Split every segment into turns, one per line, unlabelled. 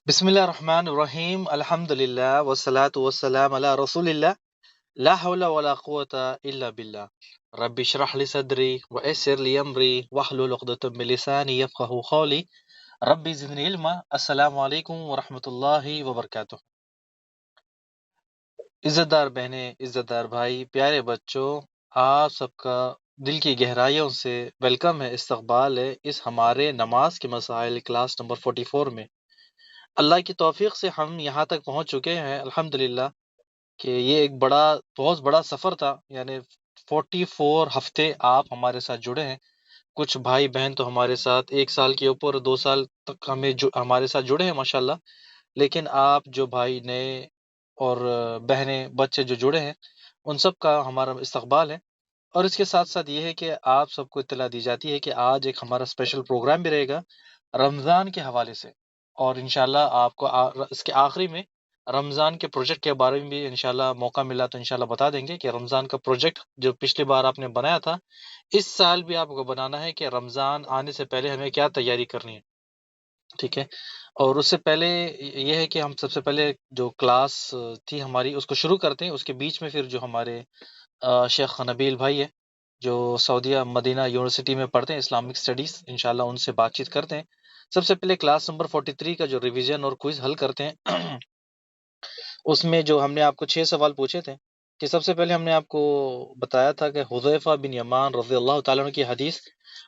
بسم اللہ الرحمن الرحیم الحمد للہ والصلاة والسلام علی رسول اللہ لا حول ولا قوة الا باللہ رب اشرح لی صدری ویسر لی امری واحلل عقدۃ من لسانی یفقهوا قولی رب زدنی علما۔ السلام علیکم ورحمۃ اللہ وبرکاتہ۔ عزت دار بہنیں، عزت دار بھائی، پیارے بچوں، آپ سب کا دل کی گہرائیوں سے ویلکم ہے، استقبال ہے اس ہمارے نماز کے مسائل کلاس نمبر 44 میں۔ اللہ کی توفیق سے ہم یہاں تک پہنچ چکے ہیں الحمدللہ، کہ یہ ایک بہت بڑا سفر تھا، یعنی 44 ہفتے آپ ہمارے ساتھ جڑے ہیں۔ کچھ بھائی بہن تو ہمارے ساتھ 1 سال کے اوپر 2 سال تک ہمارے ساتھ جڑے ہیں ماشاءاللہ، لیکن آپ جو بھائی نئے اور بہنیں بچے جو جڑے ہیں، ان سب کا ہمارا استقبال ہے۔ اور اس کے ساتھ ساتھ یہ ہے کہ آپ سب کو اطلاع دی جاتی ہے کہ آج ایک ہمارا اسپیشل پروگرام بھی رہے گا رمضان کے حوالے سے، اور انشاءاللہ آپ کو اس کے آخری میں رمضان کے پروجیکٹ کے بارے میں بھی انشاءاللہ موقع ملا تو انشاءاللہ بتا دیں گے کہ رمضان کا پروجیکٹ جو پچھلی بار آپ نے بنایا تھا، اس سال بھی آپ کو بنانا ہے کہ رمضان آنے سے پہلے ہمیں کیا تیاری کرنی ہے، ٹھیک ہے؟ اور اس سے پہلے یہ ہے کہ ہم سب سے پہلے جو کلاس تھی ہماری اس کو شروع کرتے ہیں، اس کے بیچ میں پھر جو ہمارے شیخ نبیل بھائی ہے جو سعودیہ مدینہ یونیورسٹی میں پڑھتے ہیں اسلامک اسٹڈیز، انشاءاللہ ان سے بات چیت کرتے ہیں۔ سب سے پہلے کلاس نمبر 43 کا جو ریویژن اور کوئز حل کرتے ہیں اس میں جو ہم نے آپ کو 6 سوال پوچھے تھے، کہ سب سے پہلے ہم نے آپ کو بتایا تھا کہ حذیفہ بن یمان رضی اللہ تعالیٰ عنہ کی حدیث،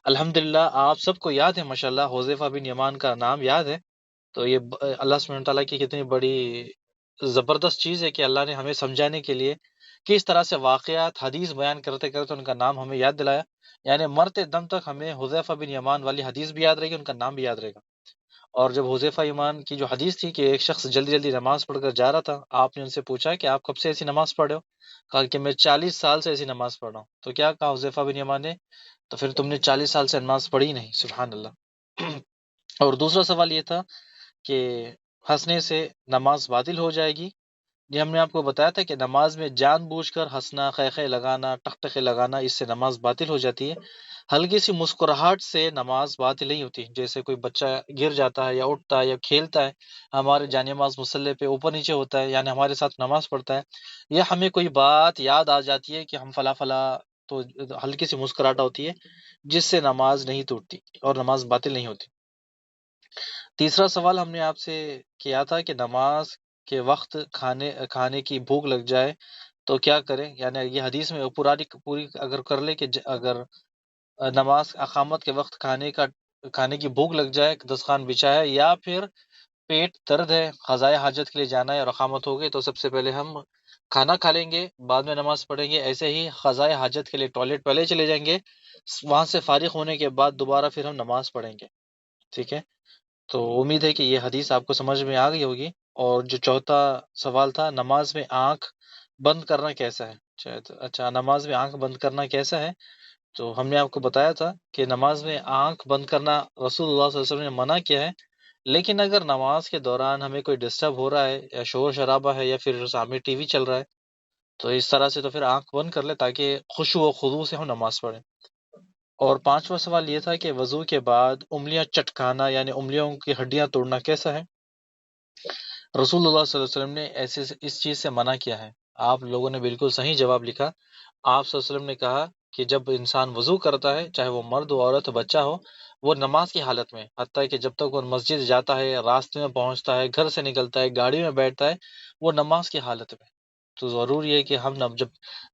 الحمدللہ آپ سب کو یاد ہے ماشاءاللہ، حذیفہ بن یمان کا نام یاد ہے، تو یہ اللہ سبحانہ وتعالیٰ کی کتنی بڑی زبردست چیز ہے کہ اللہ نے ہمیں سمجھانے کے لیے کس طرح سے واقعات حدیث بیان کرتے کرتے ان کا نام ہمیں یاد دلایا، یعنی مرتے دم تک ہمیں حذیفہ بن یمان والی حدیث بھی یاد رہے گی، ان کا نام بھی یاد رہے گا۔ اور جب حذیفہ ایمان کی جو حدیث تھی کہ ایک شخص جلدی جلدی نماز پڑھ کر جا رہا تھا، آپ نے ان سے پوچھا کہ آپ کب سے ایسی نماز پڑھ رہے ہو؟ کہا کہ میں 40 سال سے ایسی نماز پڑھ رہا ہوں۔ تو کیا کہا حذیفہ بن یمان نے؟ تو پھر تم نے 40 سال سے نماز پڑھی ہی نہیں، سبحان اللہ۔ اور دوسرا سوال یہ تھا کہ ہنسنے سے نماز باطل ہو جائے گی؟ یہ ہم نے آپ کو بتایا تھا کہ نماز میں جان بوجھ کر ہنسنا، خیخے لگانا، ٹکٹکے لگانا، اس سے نماز باطل ہو جاتی ہے۔ ہلکی سی مسکراہٹ سے نماز باطل نہیں ہوتی، جیسے کوئی بچہ گر جاتا ہے یا اٹھتا ہے یا کھیلتا ہے، ہمارے جان نماز مصلی پہ اوپر نیچے ہوتا ہے، یعنی ہمارے ساتھ نماز پڑھتا ہے، یا ہمیں کوئی بات یاد آ جاتی ہے کہ ہم فلاں فلاں، تو ہلکی سی مسکراہٹ ہوتی ہے جس سے نماز نہیں ٹوٹتی اور نماز باطل نہیں ہوتی۔ تیسرا سوال ہم نے آپ سے کیا تھا کہ نماز کے وقت کھانے کی بھوک لگ جائے تو کیا کریں، یعنی یہ حدیث میں پوری اگر کر لے کہ اگر نماز اقامت کے وقت کھانے کی بھوک لگ جائے، دسترخوان بچھا ہے، یا پھر پیٹ درد ہے، قضائے حاجت کے لیے جانا ہے اور اقامت ہو گئی، تو سب سے پہلے ہم کھانا کھا لیں گے، بعد میں نماز پڑھیں گے۔ ایسے ہی قضائے حاجت کے لیے ٹوائلٹ پہلے چلے جائیں گے، وہاں سے فارغ ہونے کے بعد دوبارہ پھر ہم نماز پڑھیں گے، ٹھیک ہے؟ تو امید ہے کہ یہ حدیث آپ کو سمجھ میں آ گئی ہوگی۔ اور جو چوتھا سوال تھا، نماز میں آنکھ بند کرنا کیسا ہے؟ اچھا، نماز میں آنکھ بند کرنا کیسا ہے؟ تو ہم نے آپ کو بتایا تھا کہ نماز میں آنکھ بند کرنا رسول اللہ صلی اللہ علیہ وسلم نے منع کیا ہے، لیکن اگر نماز کے دوران ہمیں کوئی ڈسٹرب ہو رہا ہے یا شور شرابہ ہے یا پھر سامنے ٹی وی چل رہا ہے، تو اس طرح سے تو پھر آنکھ بند کر لے تاکہ خشوع و خضوع سے ہم نماز پڑھیں۔ اور پانچواں سوال یہ تھا کہ وضو کے بعد انگلیاں چٹکانا یعنی انگلیوں کی ہڈیاں توڑنا کیسا ہے؟ رسول اللہ صلی اللہ علیہ وسلم نے اس چیز سے منع کیا ہے۔ آپ لوگوں نے بالکل صحیح جواب لکھا۔ آپ صلی اللہ علیہ وسلم نے کہا کہ جب انسان وضو کرتا ہے، چاہے وہ مرد ہو، عورت ہو، بچہ ہو، وہ نماز کی حالت میں، حتیٰ کہ جب تک وہ مسجد جاتا ہے، راستے میں پہنچتا ہے، گھر سے نکلتا ہے، گاڑی میں بیٹھتا ہے، وہ نماز کی حالت میں، تو ضروری ہے کہ ہم جب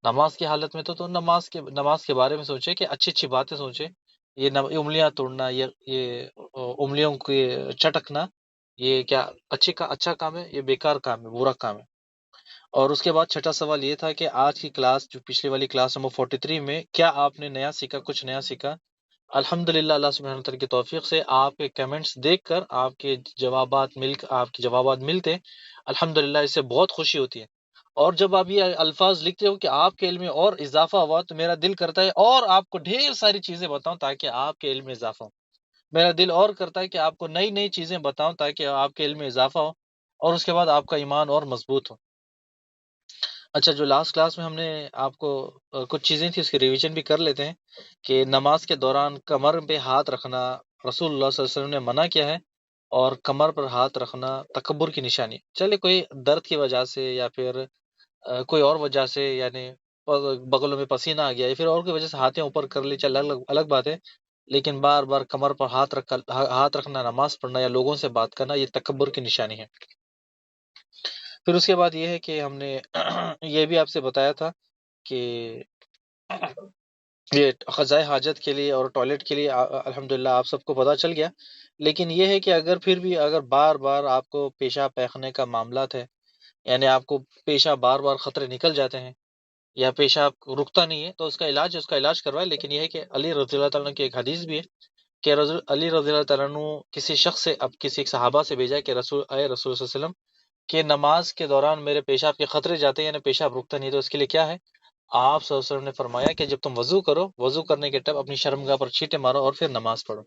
نماز کی حالت میں تو نماز کے بارے میں سوچے کہ اچھی اچھی باتیں سوچے۔ یہ انگلیاں توڑنا، یہ انگلیوں کے چٹکنا، یہ کیا اچھا کام ہے؟ یہ بیکار کام ہے، برا کام ہے۔ اور اس کے بعد چھٹا سوال یہ تھا کہ آج کی کلاس جو پچھلی والی کلاس نمبر 43 میں کیا آپ نے نیا سیکھا، کچھ نیا سیکھا؟ الحمدللہ، اللہ سبحانہ وتعالی کی توفیق سے آپ کے کمنٹس دیکھ کر آپ کے جوابات ملتے، الحمدللہ اس سے بہت خوشی ہوتی ہے۔ اور جب آپ یہ الفاظ لکھتے ہو کہ آپ کے علم میں اور اضافہ ہوا، تو میرا دل کرتا ہے اور آپ کو ڈھیر ساری چیزیں بتاؤں تاکہ آپ کے علم میں اضافہ ہو۔ میرا دل اور کرتا ہے کہ آپ کو نئی نئی چیزیں بتاؤں تاکہ آپ کے علم میں اضافہ ہو، اور اس کے بعد آپ کا ایمان اور مضبوط ہو۔ اچھا، جو لاسٹ کلاس میں ہم نے آپ کو کچھ چیزیں تھی اس کی ریویژن بھی کر لیتے ہیں، کہ نماز کے دوران کمر پہ ہاتھ رکھنا رسول اللہ صلی اللہ علیہ وسلم نے منع کیا ہے، اور کمر پر ہاتھ رکھنا تکبر کی نشانی ہے۔ چلے کوئی درد کی وجہ سے یا پھر کوئی اور وجہ سے، یعنی بغلوں میں پسینہ آ گیا یا پھر اور کوئی وجہ سے ہاتھیں اوپر کر لی، چل الگ الگ بات ہے، لیکن بار بار کمر پر ہاتھ رکھنا، نماز پڑھنا یا لوگوں سے بات کرنا، یہ تکبر کی نشانی ہے۔ پھر اس کے بعد یہ ہے کہ ہم نے یہ بھی آپ سے بتایا تھا کہ یہ قضائے حاجت کے لیے اور ٹوائلٹ کے لیے الحمدللہ آپ سب کو پتہ چل گیا، لیکن یہ ہے کہ اگر پھر بھی اگر بار بار آپ کو پیشاب پیخانے کا معاملات ہے، یعنی آپ کو پیشاب بار بار خطرے نکل جاتے ہیں یا پیشاب رکتا نہیں ہے، تو اس کا علاج کروائے۔ لیکن یہ ہے کہ علی رضی اللہ تعالیٰ عنہ کی ایک حدیث بھی ہے کہ علی رضی اللہ تعالیٰ عنہ کسی شخص سے، اب کسی ایک صحابہ سے بھیجا کہ رسول صلی اللہ علیہ وسلم کہ نماز کے دوران میرے پیشاب کے خطرے جاتے ہیں، یعنی پیشاب رکتا نہیں، تو اس کے لیے کیا ہے؟ آپ صلی اللہ علیہ وسلم نے فرمایا کہ جب تم وضو کرو، وضو کرنے کے ٹائم اپنی شرمگاہ پر چھینٹے مارو اور پھر نماز پڑھو،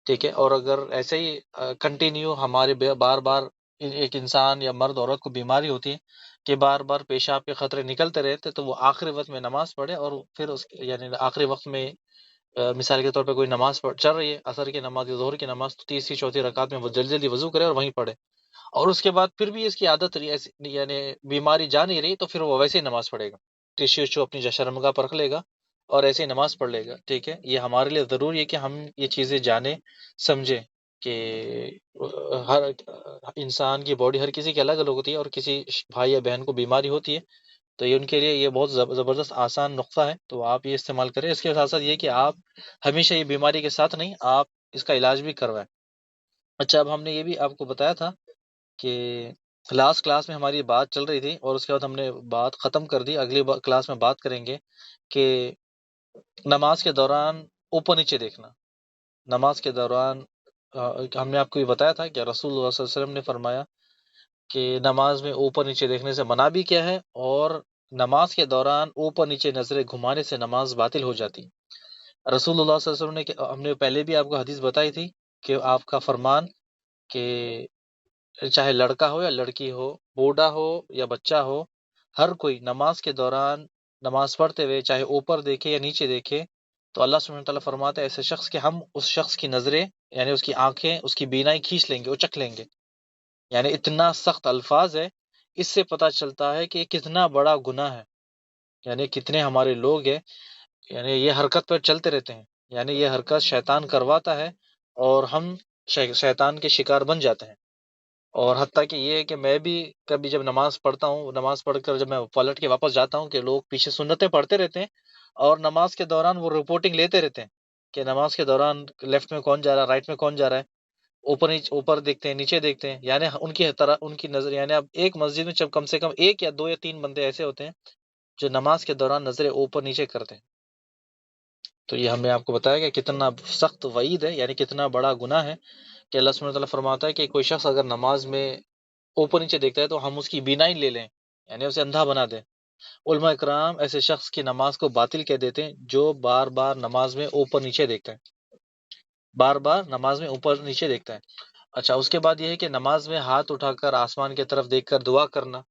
ٹھیک ہے؟ اور اگر ایسے ہی کنٹینیو ہمارے بار بار ایک انسان یا مرد عورت کو بیماری ہوتی ہے کہ بار بار پیشاب کے خطرے نکلتے رہتے، تو وہ آخری وقت میں نماز پڑھے، اور پھر یعنی آخری وقت میں مثال کے طور پہ کوئی نماز چل رہی ہے، عصر کی نماز یا ظہر کی نماز، تو تیسری چوتھی رکعت میں وہ جلدی جلدی وضو کرے اور وہیں پڑھے، اور اس کے بعد پھر بھی اس کی عادت یعنی بیماری جا نہیں رہی، تو پھر وہ ویسے ہی نماز پڑھے گا، ٹشو وشو اپنی شرمگاہ پر رکھ لے گا اور ایسے ہی نماز پڑھ لے گا، ٹھیک ہے؟ یہ ہمارے لیے ضروری ہے کہ ہم یہ چیزیں جانیں سمجھیں کہ ہر انسان کی باڈی ہر کسی کی الگ الگ ہوتی ہے، اور کسی بھائی یا بہن کو بیماری ہوتی ہے، تو یہ ان کے لیے یہ بہت زبردست آسان نقطہ ہے، تو آپ یہ استعمال کریں۔ اس کے ساتھ ساتھ یہ کہ آپ ہمیشہ یہ بیماری کے ساتھ نہیں، آپ اس کا علاج بھی کروائیں۔ اچھا، اب ہم نے یہ بھی آپ کو بتایا تھا کہ لاسٹ کلاس میں ہماری بات چل رہی تھی اور اس کے بعد ہم نے بات ختم کر دی، اگلی کلاس میں بات کریں گے کہ نماز کے دوران اوپر نیچے دیکھنا۔ نماز کے دوران ہم نے آپ کو یہ بتایا تھا کہ رسول اللہ صلی اللہ علیہ وسلم نے فرمایا کہ نماز میں اوپر نیچے دیکھنے سے منع بھی کیا ہے، اور نماز کے دوران اوپر نیچے نظریں گھمانے سے نماز باطل ہو جاتی۔ رسول اللہ صلی اللہ علیہ وسلم نے، ہم نے پہلے بھی آپ کو حدیث بتائی تھی کہ آپ کا فرمان کہ چاہے لڑکا ہو یا لڑکی ہو، بوڑھا ہو یا بچہ ہو، ہر کوئی نماز کے دوران نماز پڑھتے ہوئے چاہے اوپر دیکھے یا نیچے دیکھے، تو اللہ سبحانہ تعالیٰ فرماتا ہے ایسے شخص کہ ہم اس شخص کی نظریں، یعنی اس کی آنکھیں، اس کی بینائی کھینچ لیں گے، اچک لیں گے۔ یعنی اتنا سخت الفاظ ہے، اس سے پتہ چلتا ہے کہ کتنا بڑا گناہ ہے، یعنی کتنے ہمارے لوگ ہیں یعنی یہ حرکت پر چلتے رہتے ہیں، یعنی یہ حرکت شیطان کرواتا ہے اور ہم شیطان کے شکار بن جاتے ہیں۔ اور حتیٰ کہ یہ ہے کہ میں بھی کبھی جب نماز پڑھتا ہوں، نماز پڑھ کر جب میں پلٹ کے واپس جاتا ہوں کہ لوگ پیچھے سنتیں پڑھتے رہتے ہیں اور نماز کے دوران وہ رپورٹنگ لیتے رہتے ہیں کہ نماز کے دوران لیفٹ میں کون جا رہا ہے، رائٹ میں کون جا رہا ہے، اوپر دیکھتے ہیں، نیچے دیکھتے ہیں، یعنی ان کی نظر، یعنی اب ایک مسجد میں جب کم سے کم ایک یا دو یا تین بندے ایسے ہوتے ہیں جو نماز کے دوران نظریں اوپر نیچے کرتے ہیں۔ تو یہ ہم نے آپ کو بتایا کہ کتنا سخت وعید ہے، یعنی کتنا بڑا گناہ ہے کہ اللہ سبحانہ تعالیٰ فرماتا ہے کہ کوئی شخص اگر نماز میں اوپر نیچے دیکھتا ہے تو ہم اس کی بینائی لے لیں، یعنی اسے اندھا بنا دیں۔ علماء اکرام ایسے شخص کی نماز کو باطل کہہ دیتے ہیں جو بار بار نماز میں اوپر نیچے دیکھتا ہے، بار بار نماز میں اوپر نیچے دیکھتا ہے۔ اچھا، اس کے بعد یہ ہے کہ نماز میں ہاتھ اٹھا کر آسمان کی طرف دیکھ کر دعا کرنا،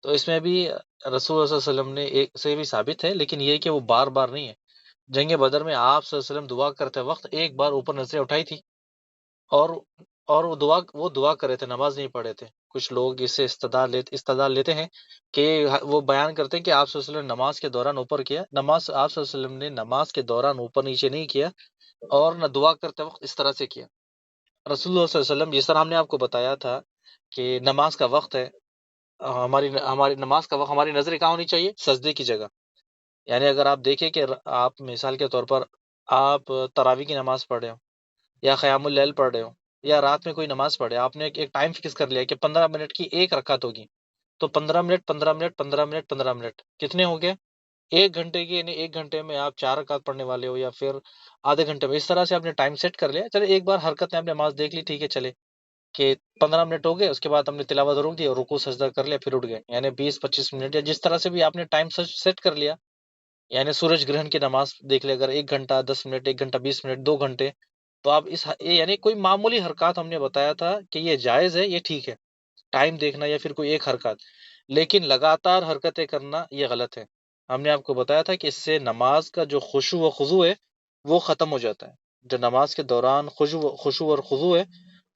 تو اس میں بھی رسول اللہ صلی اللہ علیہ وسلم نے ایک سے بھی ثابت ہے، لیکن یہ کہ وہ بار بار نہیں ہے۔ جنگ بدر میں آپ صلی اللہ علیہ وسلم دعا کرتے وقت ایک بار اوپر نظریں اٹھائی تھی، اور وہ دعا کر رہے تھے، نماز نہیں پڑھے تھے۔ کچھ لوگ اس سے استدلال لیتے ہیں کہ وہ بیان کرتے ہیں کہ آپ صلی اللہ علیہ وسلم نے نماز کے دوران اوپر کیا، نماز آپ صلی اللہ علیہ وسلم نے نماز کے دوران اوپر نیچے نہیں کیا، اور نہ دعا کرتے وقت اس طرح سے کیا۔ رسول اللہ صلی اللہ علیہ وسلم، جس طرح ہم نے آپ کو بتایا تھا کہ نماز کا وقت ہے، ہماری نماز کا وقت، ہماری نظریں کہاں ہونی چاہیے؟ سجدے کی جگہ۔ یعنی اگر آپ دیکھیں کہ آپ مثال کے طور پر آپ تراویح کی نماز پڑھ رہے ہو یا قیام اللیل پڑھ رہے ہو یا رات میں کوئی نماز پڑھے، آپ نے ایک ٹائم فکس کر لیا کہ 15 منٹ کی ایک رکعت ہوگی، تو 15 منٹ 15 منٹ 15 منٹ 15 منٹ کتنے ہو گئے؟ ایک گھنٹے کی، یعنی ایک گھنٹے میں آپ 4 رکعت پڑھنے والے ہو یا پھر آدھے گھنٹے میں، اس طرح سے آپ نے ٹائم سیٹ کر لیا۔ چلے ایک بار حرکت میں آپ نے نماز دیکھ لی، ٹھیک ہے، چلے کہ 15 منٹ ہو گئے، اس کے بعد ہم نے تلاوت روک دی اور رکوع سجدہ کر لیا، پھر اٹھ گئے، یعنی 20-25 منٹ یا جس طرح سے بھی آپ نے ٹائم سیٹ کر لیا۔ یعنی سورج گرہن کی نماز دیکھ لے، اگر 1 گھنٹہ 10 منٹ، 1 گھنٹہ 20 منٹ، 2 گھنٹے، تو آپ یعنی کوئی معمولی حرکات ہم نے بتایا تھا کہ یہ جائز ہے، یہ ٹھیک ہے، ٹائم دیکھنا یا پھر کوئی ایک حرکات، لیکن لگاتار حرکتیں کرنا یہ غلط ہے۔ ہم نے آپ کو بتایا تھا کہ اس سے نماز کا جو خشوع و خضوع ہے وہ ختم ہو جاتا ہے۔ جو نماز کے دوران خشوع اور خضوع ہے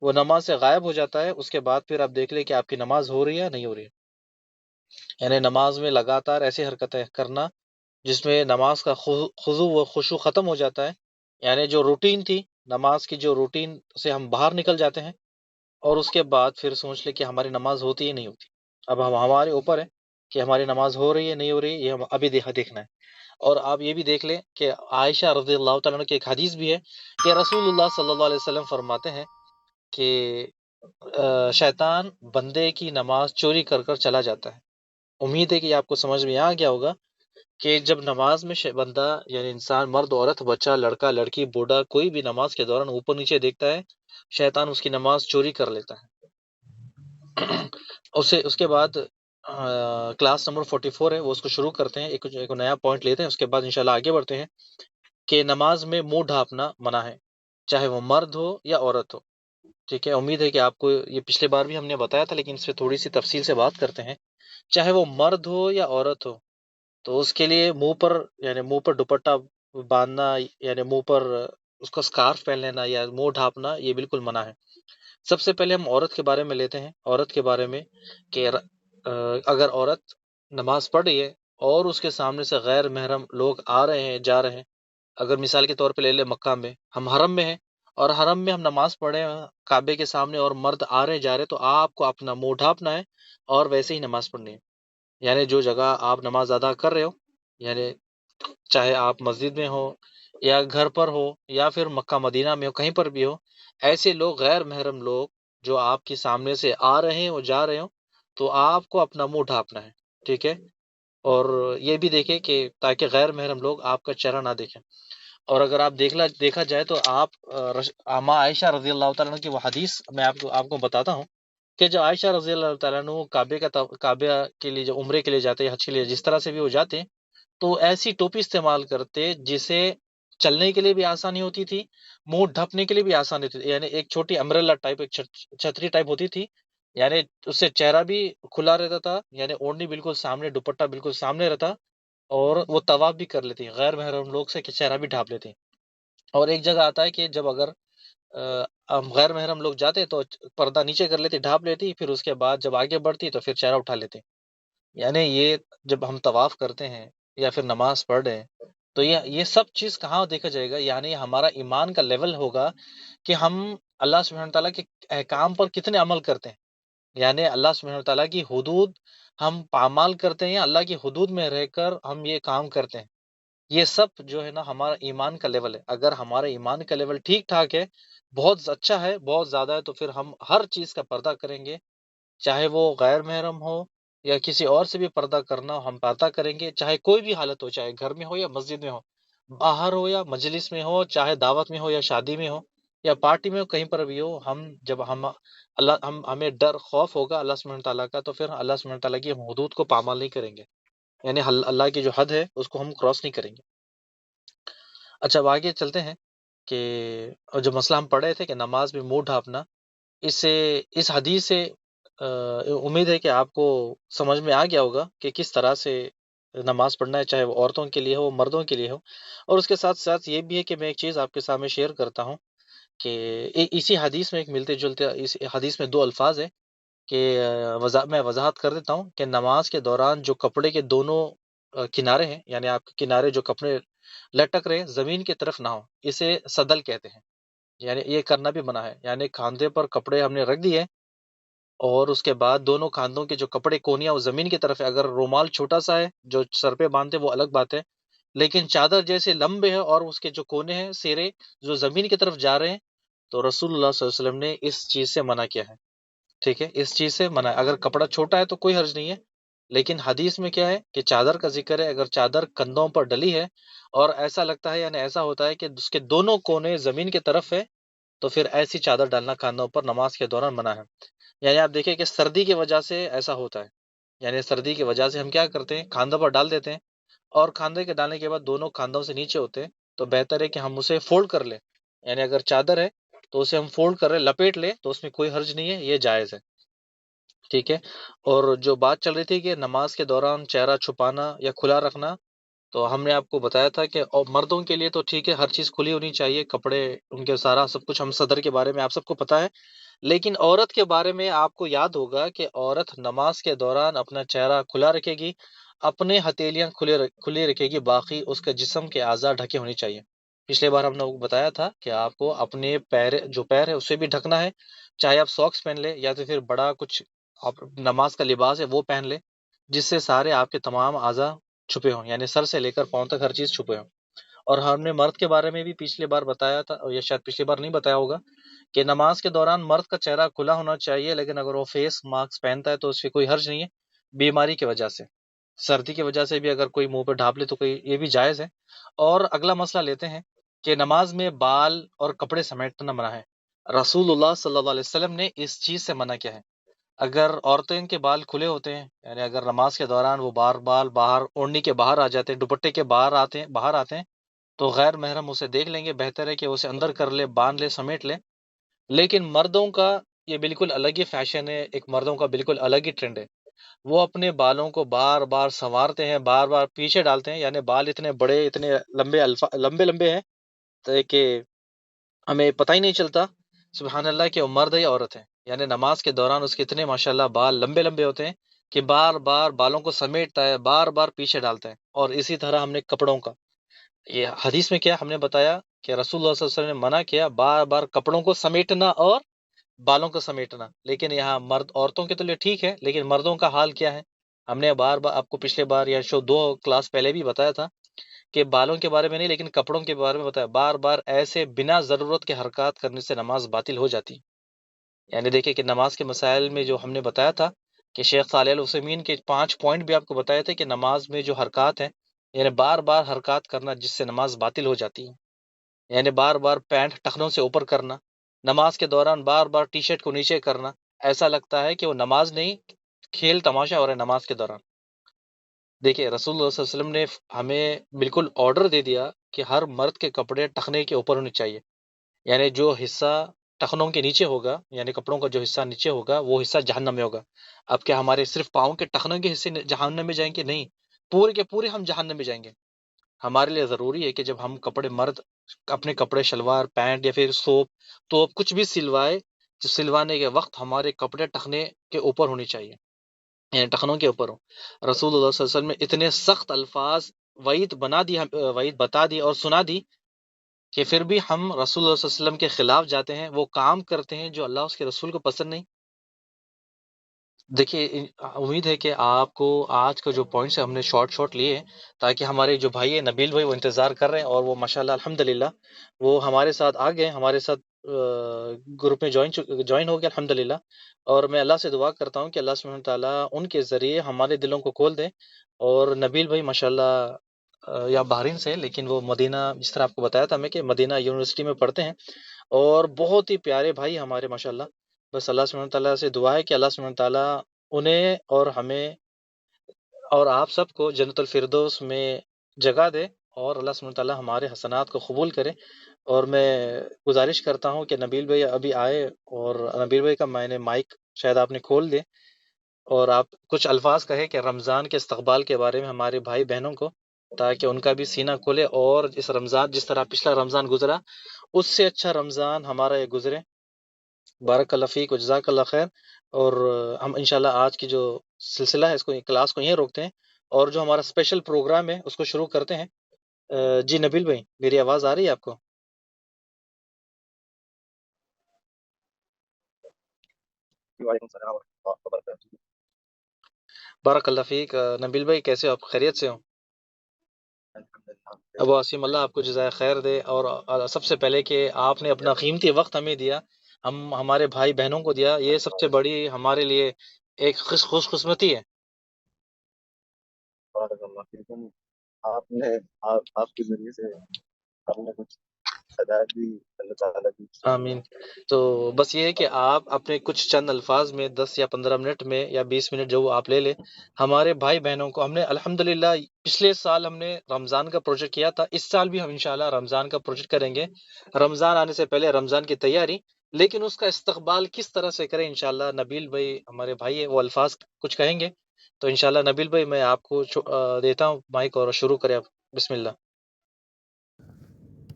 وہ نماز سے غائب ہو جاتا ہے، اس کے بعد پھر آپ دیکھ لیں کہ آپ کی نماز ہو رہی ہے یا نہیں ہو رہی ہے۔ یعنی نماز میں لگاتار ایسی حرکتیں کرنا جس میں نماز کا خضوع و خشوع ختم ہو جاتا ہے، یعنی جو روٹین تھی نماز کی، جو روٹین سے ہم باہر نکل جاتے ہیں، اور اس کے بعد پھر سوچ لیں کہ ہماری نماز ہوتی ہے نہیں ہوتی۔ اب ہمارے اوپر ہے کہ ہماری نماز ہو رہی ہے نہیں ہو رہی ہے، یہ ہم ابھی دیکھنا ہے۔ اور آپ یہ بھی دیکھ لیں کہ عائشہ رضی اللہ تعالیٰ عنہ کی ایک حدیث بھی ہے کہ رسول اللہ صلی اللہ علیہ وسلم فرماتے ہیں کہ شیطان بندے کی نماز چوری کر کر چلا جاتا ہے۔ امید ہے کہ آپ کو سمجھ میں آ گیا ہوگا کہ جب نماز میں بندہ یعنی انسان، مرد عورت بچہ لڑکا لڑکی بوڑھا، کوئی بھی نماز کے دوران اوپر نیچے دیکھتا ہے، شیطان اس کی نماز چوری کر لیتا ہے۔ اس کے بعد کلاس نمبر 44 ہے، وہ اس کو شروع کرتے ہیں، ایک نیا پوائنٹ لیتے ہیں، اس کے بعد انشاءاللہ آگے بڑھتے ہیں کہ نماز میں منہ ڈھانپنا منع ہے، چاہے وہ مرد ہو یا عورت ہو۔ ٹھیک ہے، امید ہے کہ آپ کو یہ پچھلے بار بھی ہم نے بتایا تھا، لیکن اس پہ تھوڑی سی تفصیل سے بات کرتے ہیں۔ چاہے وہ مرد ہو یا عورت ہو، تو اس کے لیے منہ پر دوپٹہ باندھنا، یعنی منہ پر اس کا سکارف پہن لینا یا منہ ڈھانپنا، یہ بالکل منع ہے۔ سب سے پہلے ہم عورت کے بارے میں لیتے ہیں، عورت کے بارے میں کہ اگر عورت نماز پڑھ رہی ہے اور اس کے سامنے سے غیر محرم لوگ آ رہے ہیں جا رہے ہیں، اگر مثال کے طور پہ لے لیں مکہ میں ہم حرم میں ہیں اور حرم میں ہم نماز پڑھے ہیں کعبے کے سامنے اور مرد آ رہے جا رہے، تو آپ کو اپنا منہ ڈھانپنا ہے اور ویسے ہی نماز پڑھنی ہے۔ یعنی جو جگہ آپ نماز ادا کر رہے ہو، یعنی چاہے آپ مسجد میں ہو یا گھر پر ہو یا پھر مکہ مدینہ میں ہو، کہیں پر بھی ہو، ایسے لوگ غیر محرم لوگ جو آپ کے سامنے سے آ رہے ہیں اور جا رہے ہو، تو آپ کو اپنا منہ ڈھانپنا ہے۔ ٹھیک ہے، اور یہ بھی دیکھیں کہ تاکہ غیر محرم لوگ آپ کا چہرہ نہ دیکھیں۔ اور اگر آپ دیکھا جائے تو آپ اما عائشہ رضی اللہ تعالیٰ عنہ کی وہ حدیث میں آپ کو بتاتا ہوں کہ جو عائشہ رضی اللہ تعالیٰ عنہ کعبے کے لیے، جو عمرے کے لیے جاتے ہیں، حج کے لیے، جس طرح سے بھی وہ جاتے ہیں، تو ایسی ٹوپی استعمال کرتے جسے چلنے کے لیے بھی آسانی ہوتی تھی، منہ ڈھپنے کے لیے بھی آسانی ہوتی تھی، یعنی ایک چھوٹی امبریلا ٹائپ، ایک چھتری ٹائپ ہوتی تھی، یعنی اس سے چہرہ بھی کھلا رہتا تھا، یعنی اوڑھنی بالکل سامنے، دوپٹہ بالکل سامنے رہتا، اور وہ طواف بھی کر لیتی، غیر محرم لوگ سے کہ چہرہ بھی ڈھانپ لیتی۔ اور ایک جگہ آتا ہے کہ جب اگر غیر محرم لوگ جاتے تو پردہ نیچے کر لیتی، ڈھانپ لیتی، پھر اس کے بعد جب آگے بڑھتی تو پھر چہرہ اٹھا لیتی۔ یعنی یہ جب ہم طواف کرتے ہیں یا پھر نماز پڑھ رہے ہیں، تو یہ سب چیز کہاں دیکھا جائے گا؟ یعنی ہمارا ایمان کا لیول ہوگا کہ ہم اللہ سبحانہ تعالیٰ کے احکام پر کتنے عمل کرتے ہیں، یعنی اللہ سبحانہ تعالیٰ کی حدود ہم پامال کرتے ہیں، اللہ کی حدود میں رہ کر ہم یہ کام کرتے ہیں۔ یہ سب جو ہے نا ہمارا ایمان کا لیول ہے۔ اگر ہمارا ایمان کا لیول ٹھیک ٹھاک ہے، بہت اچھا ہے، بہت زیادہ ہے، تو پھر ہم ہر چیز کا پردہ کریں گے، چاہے وہ غیر محرم ہو یا کسی اور سے بھی پردہ کرنا ہو، ہم پردہ کریں گے، چاہے کوئی بھی حالت ہو، چاہے گھر میں ہو یا مسجد میں ہو، باہر ہو یا مجلس میں ہو، چاہے دعوت میں ہو یا شادی میں ہو یا پارٹی میں ہو، کہیں پر بھی ہو، ہمیں ڈر خوف ہوگا اللہ سبحانہ تعالیٰ کا، تو پھر اللہ سبحانہ تعالیٰ کی ہم حدود کو پامال نہیں کریں گے، یعنی اللہ کی جو حد ہے اس کو ہم کراس نہیں کریں گے۔ اچھا، اب آگے چلتے ہیں کہ جو مسئلہ ہم پڑھ رہے تھے کہ نماز میں منہ ڈھانپنا، اس حدیث سے امید ہے کہ آپ کو سمجھ میں آ گیا ہوگا کہ کس طرح سے نماز پڑھنا ہے، چاہے وہ عورتوں کے لیے ہو مردوں کے لیے ہو۔ اور اس کے ساتھ ساتھ یہ بھی ہے کہ میں ایک چیز آپ کے سامنے شیئر کرتا ہوں کہ اسی حدیث میں ایک ملتے جلتے، اس حدیث میں دو الفاظ ہیں کہ میں وضاحت کر دیتا ہوں کہ نماز کے دوران جو کپڑے کے دونوں کنارے ہیں، یعنی آپ کے کنارے جو کپڑے لٹک رہے ہیں زمین کی طرف نہ ہو، اسے صدل کہتے ہیں، یعنی یہ کرنا بھی منع ہے۔ یعنی کاندھے پر کپڑے ہم نے رکھ دیے اور اس کے بعد دونوں کاندھوں کے جو کپڑے کونیاں وہ زمین کی طرف ہے، اگر رومال چھوٹا سا ہے جو سر پہ باندھتے وہ الگ بات ہے، لیکن چادر جیسے لمبے ہے اور اس کے جو کونے ہیں سیرے جو زمین کی طرف جا رہے ہیں، تو رسول اللہ صلی اللہ علیہ وسلم نے اس چیز سے منع کیا ہے۔ ٹھیک ہے، اس چیز سے منع ہے۔ اگر کپڑا چھوٹا ہے تو کوئی حرج نہیں ہے، لیکن حدیث میں کیا ہے کہ چادر کا ذکر ہے، اگر چادر کندھوں پر ڈلی ہے اور ایسا لگتا ہے، یعنی ایسا ہوتا ہے کہ اس کے دونوں کونے زمین کی طرف ہے، تو پھر ایسی چادر ڈالنا کاندھوں پر نماز کے دوران منع ہے۔ یعنی آپ دیکھیں کہ سردی کی وجہ سے ایسا ہوتا ہے، یعنی سردی کی وجہ سے ہم کیا کرتے ہیں، کاندھوں پر ڈال دیتے ہیں، اور کاندھے کے ڈالنے کے بعد دونوں کاندھوں سے نیچے ہوتے ہیں، تو بہتر ہے کہ ہم اسے فولڈ کر لیں، یعنی اگر چادر ہے تو اسے ہم فولڈ کر لیں، لپیٹ لیں، تو اس میں کوئی حرج نہیں ہے، یہ جائز ہے۔ ٹھیک ہے، اور جو بات چل رہی تھی کہ نماز کے دوران چہرہ چھپانا یا کھلا رکھنا، تو ہم نے آپ کو بتایا تھا کہ مردوں کے لیے تو ٹھیک ہے، ہر چیز کھلی ہونی چاہیے، کپڑے ان کے سارا سب کچھ، ہم صدر کے بارے میں آپ سب کو پتہ ہے، لیکن عورت کے بارے میں آپ کو یاد ہوگا کہ عورت نماز کے دوران اپنا چہرہ کھلا رکھے گی، اپنے ہتھیلیاں کھلی رکھے گی، باقی اس کے جسم کے اعضاء ڈھکے ہونی چاہیے۔ پچھلے بار ہم نے بتایا تھا کہ آپ کو اپنے پیر ہے اسے بھی ڈھکنا ہے، چاہے آپ ساکس پہن لے یا تو پھر بڑا کچھ آپ نماز کا لباس ہے وہ پہن لے، جس سے سارے آپ کے تمام اعضاء چھپے ہوں، یعنی سر سے لے کر پاؤں تک ہر چیز چھپے ہوں۔ اور ہم نے مرد کے بارے میں بھی پچھلی بار بتایا تھا، اور یہ شاید پچھلی بار نہیں بتایا ہوگا، کہ نماز کے دوران مرد کا چہرہ کھلا ہونا چاہیے، لیکن اگر وہ فیس ماسک پہنتا ہے تو اس پہ کوئی حرج نہیں ہے، بیماری کی وجہ سے، سردی کی وجہ سے بھی اگر کوئی منہ پہ ڈھانپ لے تو کوئی یہ بھی جائز ہے۔ اور اگلا مسئلہ لیتے ہیں کہ نماز میں بال اور کپڑے سمیٹنا منع ہے۔ رسول اللہ صلی اللہ علیہ وسلم نے اس چیز سے منع کیا ہے۔ اگر عورتیں کے بال کھلے ہوتے ہیں، یعنی اگر نماز کے دوران وہ بال باہر اوڑھنی کے باہر آ جاتے ہیں، دوپٹے کے باہر آتے ہیں، تو غیر محرم اسے دیکھ لیں گے، بہتر ہے کہ اسے اندر کر لے، باندھ لے، سمیٹ لے۔ لیکن مردوں کا یہ بالکل الگ ہی فیشن ہے، ایک مردوں کا بالکل الگ ہی ٹرینڈ ہے۔ وہ اپنے بالوں کو بار بار سنوارتے ہیں، بار بار پیچھے ڈالتے ہیں، یعنی بال اتنے بڑے، اتنے لمبے لمبے ہیں کہ ہمیں پتہ ہی نہیں چلتا سبحان اللہ کہ وہ مرد ہے یا عورت ہے۔ یعنی نماز کے دوران اس کے اتنے ماشاءاللہ بال لمبے لمبے ہوتے ہیں کہ بار بار بالوں کو سمیٹتا ہے، بار بار پیچھے ڈالتا ہے۔ اور اسی طرح ہم نے کپڑوں کا، یہ حدیث میں کیا ہم نے بتایا کہ رسول اللہ صلی اللہ علیہ وسلم نے منع کیا بار بار کپڑوں کو سمیٹنا اور بالوں کو سمیٹنا، لیکن یہاں عورتوں کے تو لیے ٹھیک ہے، لیکن مردوں کا حال کیا ہے؟ ہم نے بار بار آپ کو پچھلے بار یا دو کلاس پہلے بھی بتایا تھا کہ بالوں کے بارے میں نہیں لیکن کپڑوں کے بارے میں بتایا، بار بار ایسے بنا ضرورت کے حرکات کرنے سے نماز باطل ہو جاتی۔ یعنی دیکھیں کہ نماز کے مسائل میں جو ہم نے بتایا تھا کہ شیخ صالح العثیمین کے 5 پوائنٹ بھی آپ کو بتائے تھے کہ نماز میں جو حرکات ہیں، یعنی بار بار حرکات کرنا جس سے نماز باطل ہو جاتی ہے، یعنی بار بار پینٹ ٹخنوں سے اوپر کرنا، نماز کے دوران بار بار ٹی شرٹ کو نیچے کرنا، ایسا لگتا ہے کہ وہ نماز نہیں، کھیل تماشا ہو رہا ہے نماز کے دوران۔ دیکھیے رسول اللہ صلی اللہ علیہ وسلم نے ہمیں بالکل آرڈر دے دیا کہ ہر مرد کے کپڑے ٹخنے کے اوپر ہونے چاہیے، یعنی جو حصہ ٹخنوں کے نیچے ہوگا، یعنی کپڑوں کا جو حصہ نیچے ہوگا وہ حصہ جہنم میں ہوگا۔ اب کیا ہمارے صرف پاؤں کے ٹخنوں کے حصے جہنم میں جائیں گے؟ نہیں، پورے کے پورے ہم جہنم میں جائیں گے۔ ہمارے لیے ضروری ہے کہ جب ہم کپڑے مرد اپنے کپڑے شلوار پینٹ یا پھر توپ کچھ بھی سلوائے، تو سلوانے کے وقت ہمارے کپڑے ٹخنے کے اوپر ہونی چاہیے، یعنی ٹخنوں کے اوپر ہو۔ رسول اللہ صلی اللہ علیہ وسلم نے اتنے سخت الفاظ وعید بتا دی اور سنا دی کہ پھر بھی ہم رسول اللہ صلی اللہ علیہ وسلم کے خلاف جاتے ہیں، وہ کام کرتے ہیں جو اللہ اس کے رسول کو پسند نہیں۔ دیکھیے امید ہے کہ آپ کو آج کا جو پوائنٹس ہے ہم نے شارٹ لیے ہیں، تاکہ ہمارے جو بھائی ہیں نبیل بھائی وہ انتظار کر رہے ہیں، اور وہ ماشاءاللہ الحمدللہ وہ ہمارے ساتھ آ گئے، ہمارے ساتھ گروپ میں جوائن ہو گیا الحمدللہ۔ اور میں اللہ سے دعا کرتا ہوں کہ اللہ سبحانہ تعالیٰ ان کے ذریعے ہمارے دلوں کو کھول دیں۔ اور نبیل بھائی ماشاءاللہ یا بحرین سے، لیکن وہ مدینہ، جس طرح آپ کو بتایا تھا میں کہ مدینہ یونیورسٹی میں پڑھتے ہیں، اور بہت ہی پیارے بھائی ہمارے ماشاءاللہ۔ بس اللہ سبحانہ تعالیٰ سے دعا ہے کہ اللہ سبحانہ تعالیٰ انہیں اور ہمیں اور آپ سب کو جنت الفردوس میں جگہ دے، اور اللہ سبحانہ تعالیٰ ہمارے حسنات کو قبول کرے۔ اور میں گزارش کرتا ہوں کہ نبیل بھائی ابھی آئے، اور نبیل بھائی کا میں نے مائک شاید آپ نے کھول دے، اور آپ کچھ الفاظ کہے کہ رمضان کے استقبال کے بارے میں ہمارے بھائی بہنوں کو، تاکہ ان کا بھی سینہ کھلے، اور اس رمضان جس طرح پچھلا رمضان گزرا اس سے اچھا رمضان ہمارا یہ گزرے۔ بارک اللہ فیک و جزاک اللہ خیر۔ اور ہم انشاءاللہ آج کی جو سلسلہ ہے اس کو کلاس کو یہیں روکتے ہیں، اور جو ہمارا اسپیشل پروگرام ہے اس کو شروع کرتے ہیں۔ جی نبیل بھائی، میری آواز آ رہی ہے آپ کو؟
وعلیکم السلام ورحمۃ اللہ وبرکاتہ۔
بارک اللہ فیک۔ نبیل بھائی کیسے ہو آپ؟ خیریت سے ہو؟
الحمدللہ
ابو عاصم اللہ آپ کو جزائے خیر دے، اور سب سے پہلے کہ آپ نے اپنا قیمتی وقت ہمیں دیا، ہم ہمارے بھائی بہنوں کو دیا، یہ سب سے بڑی ہمارے لیے ایک خوش قسمتی ہے۔
بارک اللہ فیکم۔ آپ نے آپ کے ذریعے سے ہم نے کچھ ہدایت بھی اللہ تعالیٰ کی۔
آمین۔ تو بس یہ ہے کہ آپ اپنے کچھ چند الفاظ میں 10 یا 15 منٹ میں یا 20 منٹ جو آپ لے لیں، ہمارے بھائی بہنوں کو، ہم نے الحمدللہ پچھلے سال ہم نے رمضان کا پروجیکٹ کیا تھا، اس سال بھی ہم انشاءاللہ رمضان کا پروجیکٹ کریں گے، رمضان آنے سے پہلے رمضان کی تیاری، لیکن اس کا استقبال کس طرح سے کریں انشاءاللہ نبیل بھائی ہمارے بھائی ہیں، وہ الفاظ کچھ کہیں گے۔ تو انشاءاللہ نبیل بھائی میں آپ کو دیتا ہوں مائک، اور شروع کریں آپ، بسم اللہ۔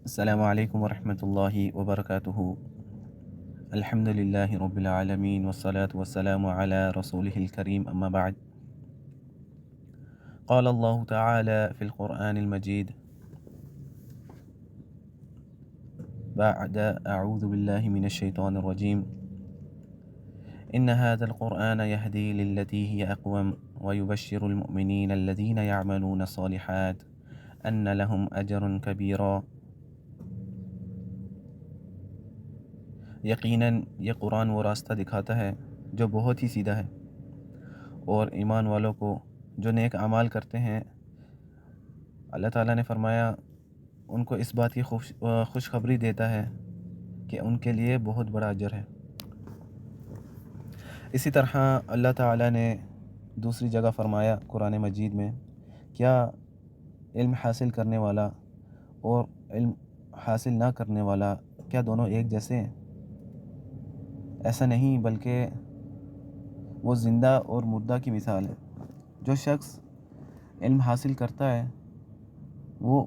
السلام علیکم ورحمۃ اللہ وبرکاتہ۔ الحمد لله رب العالمين والصلاة والسلام على رسوله الكريم أما بعد. قال الله تعالى في القرآن المجيد بعد أعوذ بالله من الشيطان الرجيم: إن هذا القرآن يهدي للتي هي أقوم ويبشر المؤمنين الذين يعملون الصالحات أن لهم أجر كبيرا. یقیناً یہ قرآن وہ راستہ دکھاتا ہے جو بہت ہی سیدھا ہے، اور ایمان والوں کو جو نیک اعمال کرتے ہیں اللہ تعالیٰ نے فرمایا ان کو اس بات کی خوشخبری دیتا ہے کہ ان کے لیے بہت بڑا اجر ہے۔ اسی طرح اللہ تعالیٰ نے دوسری جگہ فرمایا قرآن مجید میں، کیا علم حاصل کرنے والا اور علم حاصل نہ کرنے والا کیا دونوں ایک جیسے ہیں؟ ایسا نہیں، بلکہ وہ زندہ اور مردہ کی مثال ہے۔ جو شخص علم حاصل کرتا ہے وہ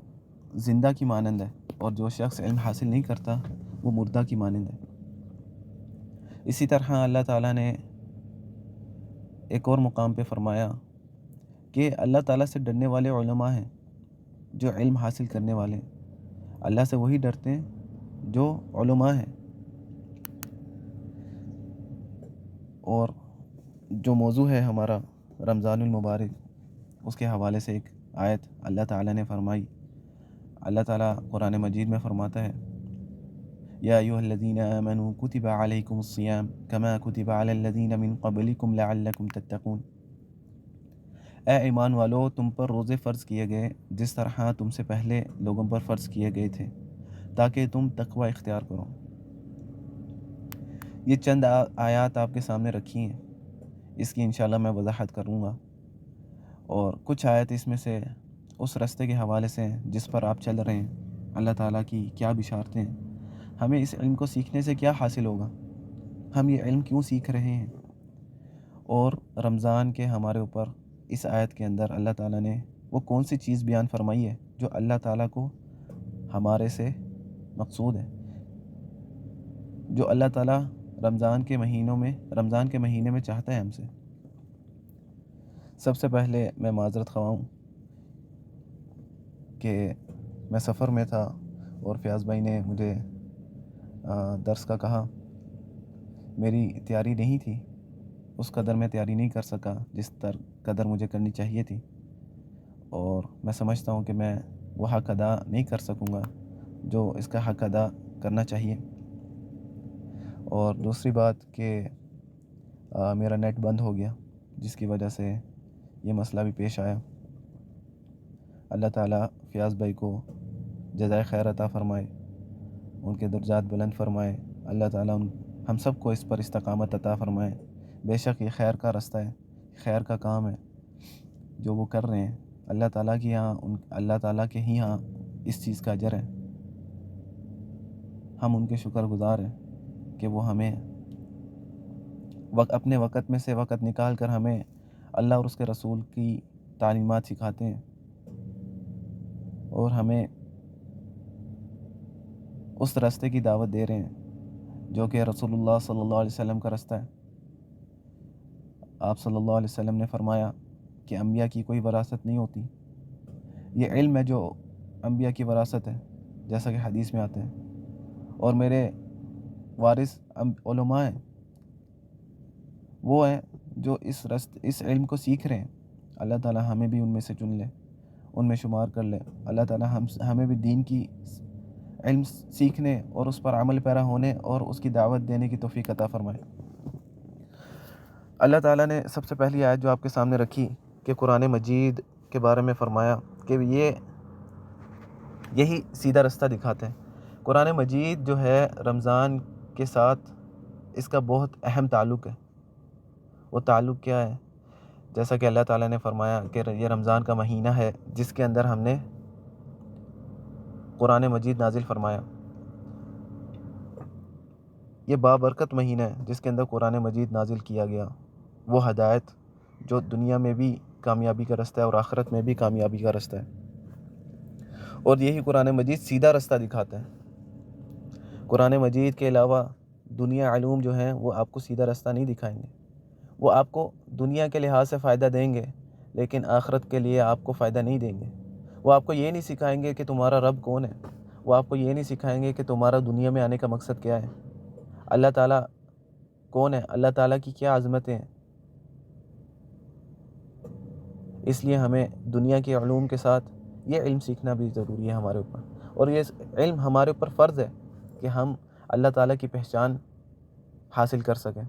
زندہ کی مانند ہے، اور جو شخص علم حاصل نہیں کرتا وہ مردہ کی مانند ہے۔ اسی طرح اللہ تعالیٰ نے ایک اور مقام پہ فرمایا کہ اللہ تعالیٰ سے ڈرنے والے علماء ہیں جو علم حاصل کرنے والے ہیں۔ اللہ سے وہی ڈرتے ہیں جو علماء ہیں۔ اور جو موضوع ہے ہمارا رمضان المبارک، اس کے حوالے سے ایک آیت اللہ تعالیٰ نے فرمائی۔ اللہ تعالیٰ قرآن مجید میں فرماتا ہے: یا ایھا الذین آمنوا کتب علیکم الصیام کما کتب علی الذین من قبلکم لعلکم تتقون۔ اے ایمان والو، تم پر روزے فرض کیے گئے جس طرح تم سے پہلے لوگوں پر فرض کیے گئے تھے تاکہ تم تقوی اختیار کرو۔ یہ چند آیات آپ کے سامنے رکھی ہیں، اس کی انشاءاللہ میں وضاحت کروں گا، اور کچھ آیت اس میں سے اس راستے کے حوالے سے ہیں جس پر آپ چل رہے ہیں۔ اللہ تعالیٰ کی کیا بشارتیں ہیں، ہمیں اس علم کو سیکھنے سے کیا حاصل ہوگا، ہم یہ علم کیوں سیکھ رہے ہیں، اور رمضان کے ہمارے اوپر اس آیت کے اندر اللہ تعالیٰ نے وہ کون سی چیز بیان فرمائی ہے جو اللہ تعالیٰ کو ہمارے سے مقصود ہے، جو اللہ تعالیٰ رمضان کے مہینے میں چاہتا ہے ہم سے۔ سب سے پہلے میں معذرت خواہ ہوں کہ میں سفر میں تھا اور فیاض بھائی نے مجھے درس کا کہا، میری تیاری نہیں تھی، اس قدر میں تیاری نہیں کر سکا جس قدر مجھے کرنی چاہیے تھی، اور میں سمجھتا ہوں کہ میں وہ حق ادا نہیں کر سکوں گا جو اس کا حق ادا کرنا چاہیے۔ اور دوسری بات کہ میرا نیٹ بند ہو گیا، جس کی وجہ سے یہ مسئلہ بھی پیش آیا۔ اللہ تعالیٰ فیاض بھائی کو جزائے خیر عطا فرمائے، ان کے درجات بلند فرمائے۔ اللہ تعالیٰ ہم سب کو اس پر استقامت عطا فرمائے۔ بے شک یہ خیر کا رستہ ہے، خیر کا کام ہے جو وہ کر رہے ہیں۔ اللہ تعالیٰ کے ہی ہاں اس چیز کا اجر ہے۔ ہم ان کے شکر گزار ہیں کہ وہ ہمیں اپنے وقت میں سے وقت نکال کر ہمیں اللہ اور اس کے رسول کی تعلیمات سکھاتے ہیں، اور ہمیں اس راستے کی دعوت دے رہے ہیں جو کہ رسول اللہ صلی اللہ علیہ وسلم کا رستہ ہے۔ آپ صلی اللہ علیہ وسلم نے فرمایا کہ انبیاء کی کوئی وراثت نہیں ہوتی، یہ علم ہے جو انبیاء کی وراثت ہے، جیسا کہ حدیث میں آتے ہیں، اور میرے وارث علماء ہیں، وہ ہیں جو اس علم کو سیکھ رہے ہیں۔ اللہ تعالیٰ ہمیں بھی ان میں سے چن لے، ان میں شمار کر لے۔ اللہ تعالیٰ ہمیں بھی دین کی علم سیکھنے اور اس پر عمل پیرا ہونے اور اس کی دعوت دینے کی توفیق عطا فرمائے۔ اللہ تعالیٰ نے سب سے پہلی آیت جو آپ کے سامنے رکھی کہ قرآن مجید کے بارے میں فرمایا کہ یہی سیدھا رستہ دکھاتے ہیں۔ قرآن مجید جو ہے رمضان کے ساتھ اس کا بہت اہم تعلق ہے۔ وہ تعلق کیا ہے؟ جیسا کہ اللہ تعالیٰ نے فرمایا کہ یہ رمضان کا مہینہ ہے جس کے اندر ہم نے قرآن مجید نازل فرمایا۔ یہ بابرکت مہینہ ہے جس کے اندر قرآن مجید نازل کیا گیا، وہ ہدایت جو دنیا میں بھی کامیابی کا رستہ ہے اور آخرت میں بھی کامیابی کا رستہ ہے، اور یہی قرآن مجید سیدھا رستہ دکھاتا ہے۔ قرآن مجید کے علاوہ دنیا علوم جو ہیں وہ آپ کو سیدھا راستہ نہیں دکھائیں گے. وہ آپ کو دنیا کے لحاظ سے فائدہ دیں گے لیکن آخرت کے لیے آپ کو فائدہ نہیں دیں گے. وہ آپ کو یہ نہیں سکھائیں گے کہ تمہارا رب کون ہے. وہ آپ کو یہ نہیں سکھائیں گے کہ تمہارا دنیا میں آنے کا مقصد کیا ہے, اللہ تعالیٰ کون ہے, اللہ تعالیٰ کی کیا عظمتیں ہیں. اس لیے ہمیں دنیا کے علوم کے ساتھ یہ علم سیکھنا بھی ضروری ہے ہمارے اوپر, اور یہ علم ہمارے اوپر فرض ہے کہ ہم اللہ تعالیٰ کی پہچان حاصل کر سکیں.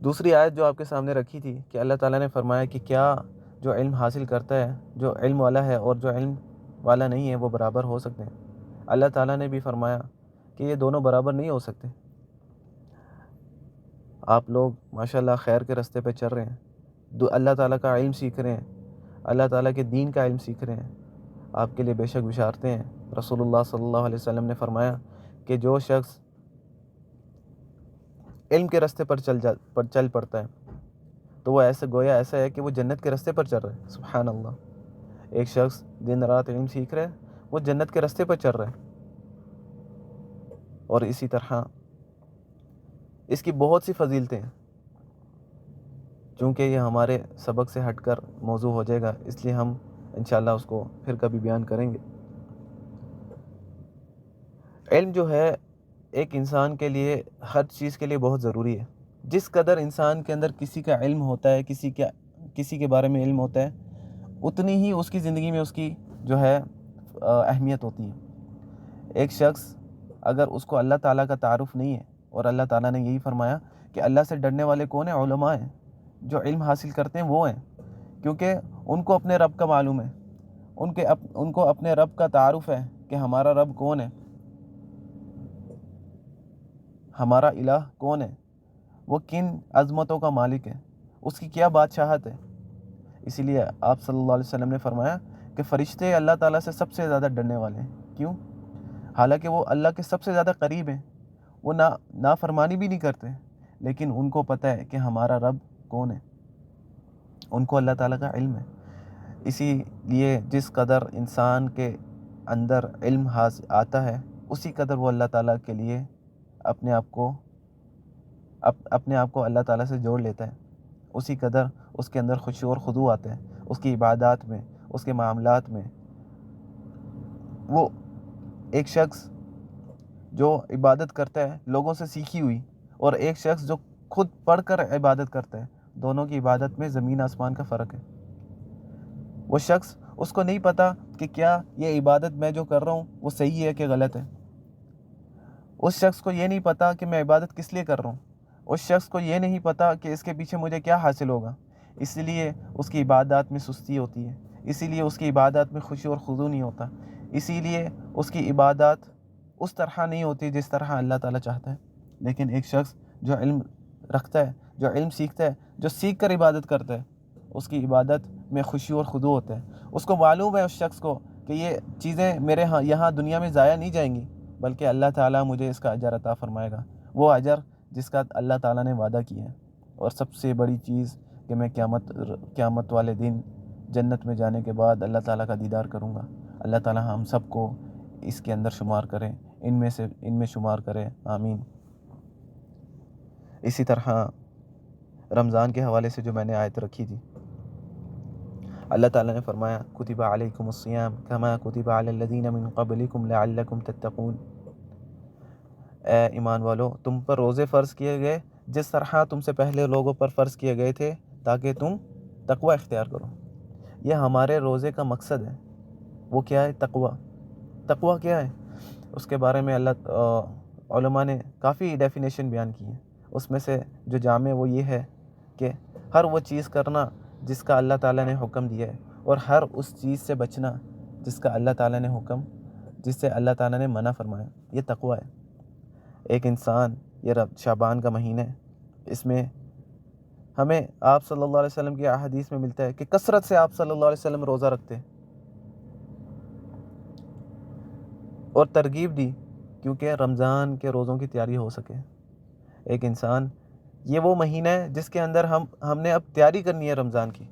دوسری آیت جو آپ کے سامنے رکھی تھی کہ اللہ تعالیٰ نے فرمایا کہ کیا جو علم حاصل کرتا ہے, جو علم والا ہے اور جو علم والا نہیں ہے وہ برابر ہو سکتے ہیں. اللہ تعالیٰ نے بھی فرمایا کہ یہ دونوں برابر نہیں ہو سکتے. آپ لوگ ماشاءاللہ خیر کے راستے پہ چل رہے ہیں, اللہ تعالیٰ کا علم سیکھ رہے ہیں, اللہ تعالیٰ کے دین کا علم سیکھ رہے ہیں. آپ کے لیے بے شک بشارتیں ہیں. رسول اللہ صلی اللہ علیہ وسلم نے فرمایا کہ جو شخص علم کے راستے پر چل پڑتا ہے تو وہ گویا ایسا ہے کہ وہ جنت کے راستے پر چل رہا ہے. سبحان اللہ. ایک شخص دن رات علم سیکھ رہا ہے, وہ جنت کے راستے پر چل رہا ہے. اور اسی طرح اس کی بہت سی فضیلتیں ہیں. چونکہ یہ ہمارے سبق سے ہٹ کر موضوع ہو جائے گا, اس لیے ہم انشاءاللہ اس کو پھر کبھی بیان کریں گے. علم جو ہے ایک انسان کے لیے ہر چیز کے لیے بہت ضروری ہے. جس قدر انسان کے اندر کسی کا علم ہوتا ہے, کسی کے بارے میں علم ہوتا ہے, اتنی ہی اس کی زندگی میں اس کی جو ہے اہمیت ہوتی ہے. ایک شخص اگر اس کو اللہ تعالیٰ کا تعارف نہیں ہے, اور اللہ تعالیٰ نے یہی فرمایا کہ اللہ سے ڈرنے والے کون ہیں, علماء ہیں. جو علم حاصل کرتے ہیں وہ ہیں, کیونکہ ان کو اپنے رب کا معلوم ہے, ان کو اپنے رب کا تعارف ہے کہ ہمارا رب کون ہے, ہمارا الہ کون ہے, وہ کن عظمتوں کا مالک ہے, اس کی کیا بادشاہت ہے. اسی لیے آپ صلی اللہ علیہ وسلم نے فرمایا کہ فرشتے اللہ تعالیٰ سے سب سے زیادہ ڈرنے والے ہیں. کیوں؟ حالانکہ وہ اللہ کے سب سے زیادہ قریب ہیں, وہ نافرمانی بھی نہیں کرتے, لیکن ان کو پتہ ہے کہ ہمارا رب کون ہے, ان کو اللہ تعالیٰ کا علم ہے. اسی لیے جس قدر انسان کے اندر علم آتا ہے, اسی قدر وہ اللہ تعالیٰ کے لیے اپنے آپ کو اللہ تعالیٰ سے جوڑ لیتا ہے. اسی قدر اس کے اندر خشوع اور خضوع آتا ہے, اس کی عبادات میں, اس کے معاملات میں. وہ ایک شخص جو عبادت کرتا ہے لوگوں سے سیکھی ہوئی, اور ایک شخص جو خود پڑھ کر عبادت کرتا ہے, دونوں کی عبادت میں زمین آسمان کا فرق ہے. وہ شخص, اس کو نہیں پتہ کہ کیا یہ عبادت میں جو کر رہا ہوں وہ صحیح ہے کہ غلط ہے. اس شخص کو یہ نہیں پتہ کہ میں عبادت کس لیے کر رہا ہوں. اس شخص کو یہ نہیں پتہ کہ اس کے پیچھے مجھے کیا حاصل ہوگا. اسی لیے اس کی عبادات میں سستی ہوتی ہے, اسی لیے اس کی عبادات میں خشوع اور خضوع نہیں ہوتا, اسی لیے اس کی عبادات اس طرح نہیں ہوتی جس طرح اللہ تعالیٰ چاہتا ہے. لیکن ایک شخص جو علم رکھتا ہے, جو علم سیکھتا ہے, جو سیکھ کر عبادت کرتا ہے, اس کی عبادت میں خشوع اور خضوع ہوتا ہے. اس کو معلوم ہے, اس شخص کو, کہ یہ چیزیں میرے یہاں دنیا میں ضائع نہیں جائیں گی, بلکہ اللہ تعالیٰ مجھے اس کا اجر عطا فرمائے گا, وہ اجر جس کا اللہ تعالیٰ نے وعدہ کیا ہے. اور سب سے بڑی چیز کہ میں قیامت والے دن جنت میں جانے کے بعد اللہ تعالیٰ کا دیدار کروں گا. اللہ تعالیٰ ہم سب کو اس کے اندر شمار کریں, ان میں شمار کرے, آمین. اسی طرح رمضان کے حوالے سے جو میں نے آیت رکھی تھی, اللہ تعالیٰ نے فرمایا کتب علیکم الصیام کما کتب علی الذین من قبلکم لعلکم تتقون. اے ایمان والو, تم پر روزے فرض کیے گئے جس طرح تم سے پہلے لوگوں پر فرض کیے گئے تھے, تاکہ تم تقوی اختیار کرو. یہ ہمارے روزے کا مقصد ہے. وہ کیا ہے؟ تقوی. تقوی کیا ہے؟ اس کے بارے میں علماء نے کافی ڈیفینیشن بیان کی ہے. اس میں سے جو جامع وہ یہ ہے کہ ہر وہ چیز کرنا جس کا اللہ تعالیٰ نے حکم دیا ہے, اور ہر اس چیز سے بچنا جس کا اللہ تعالیٰ نے جس سے اللہ تعالیٰ نے منع فرمایا. یہ تقوی ہے. ایک انسان, یہ شعبان کا مہینہ ہے, اس میں ہمیں آپ صلی اللہ علیہ وسلم کی احادیث میں ملتا ہے کہ کثرت سے آپ صلی اللہ علیہ وسلم روزہ رکھتے, اور ترغیب دی کیونکہ رمضان کے روزوں کی تیاری ہو سکے. ایک انسان, یہ وہ مہینہ ہے جس کے اندر ہم نے اب تیاری کرنی ہے رمضان کی.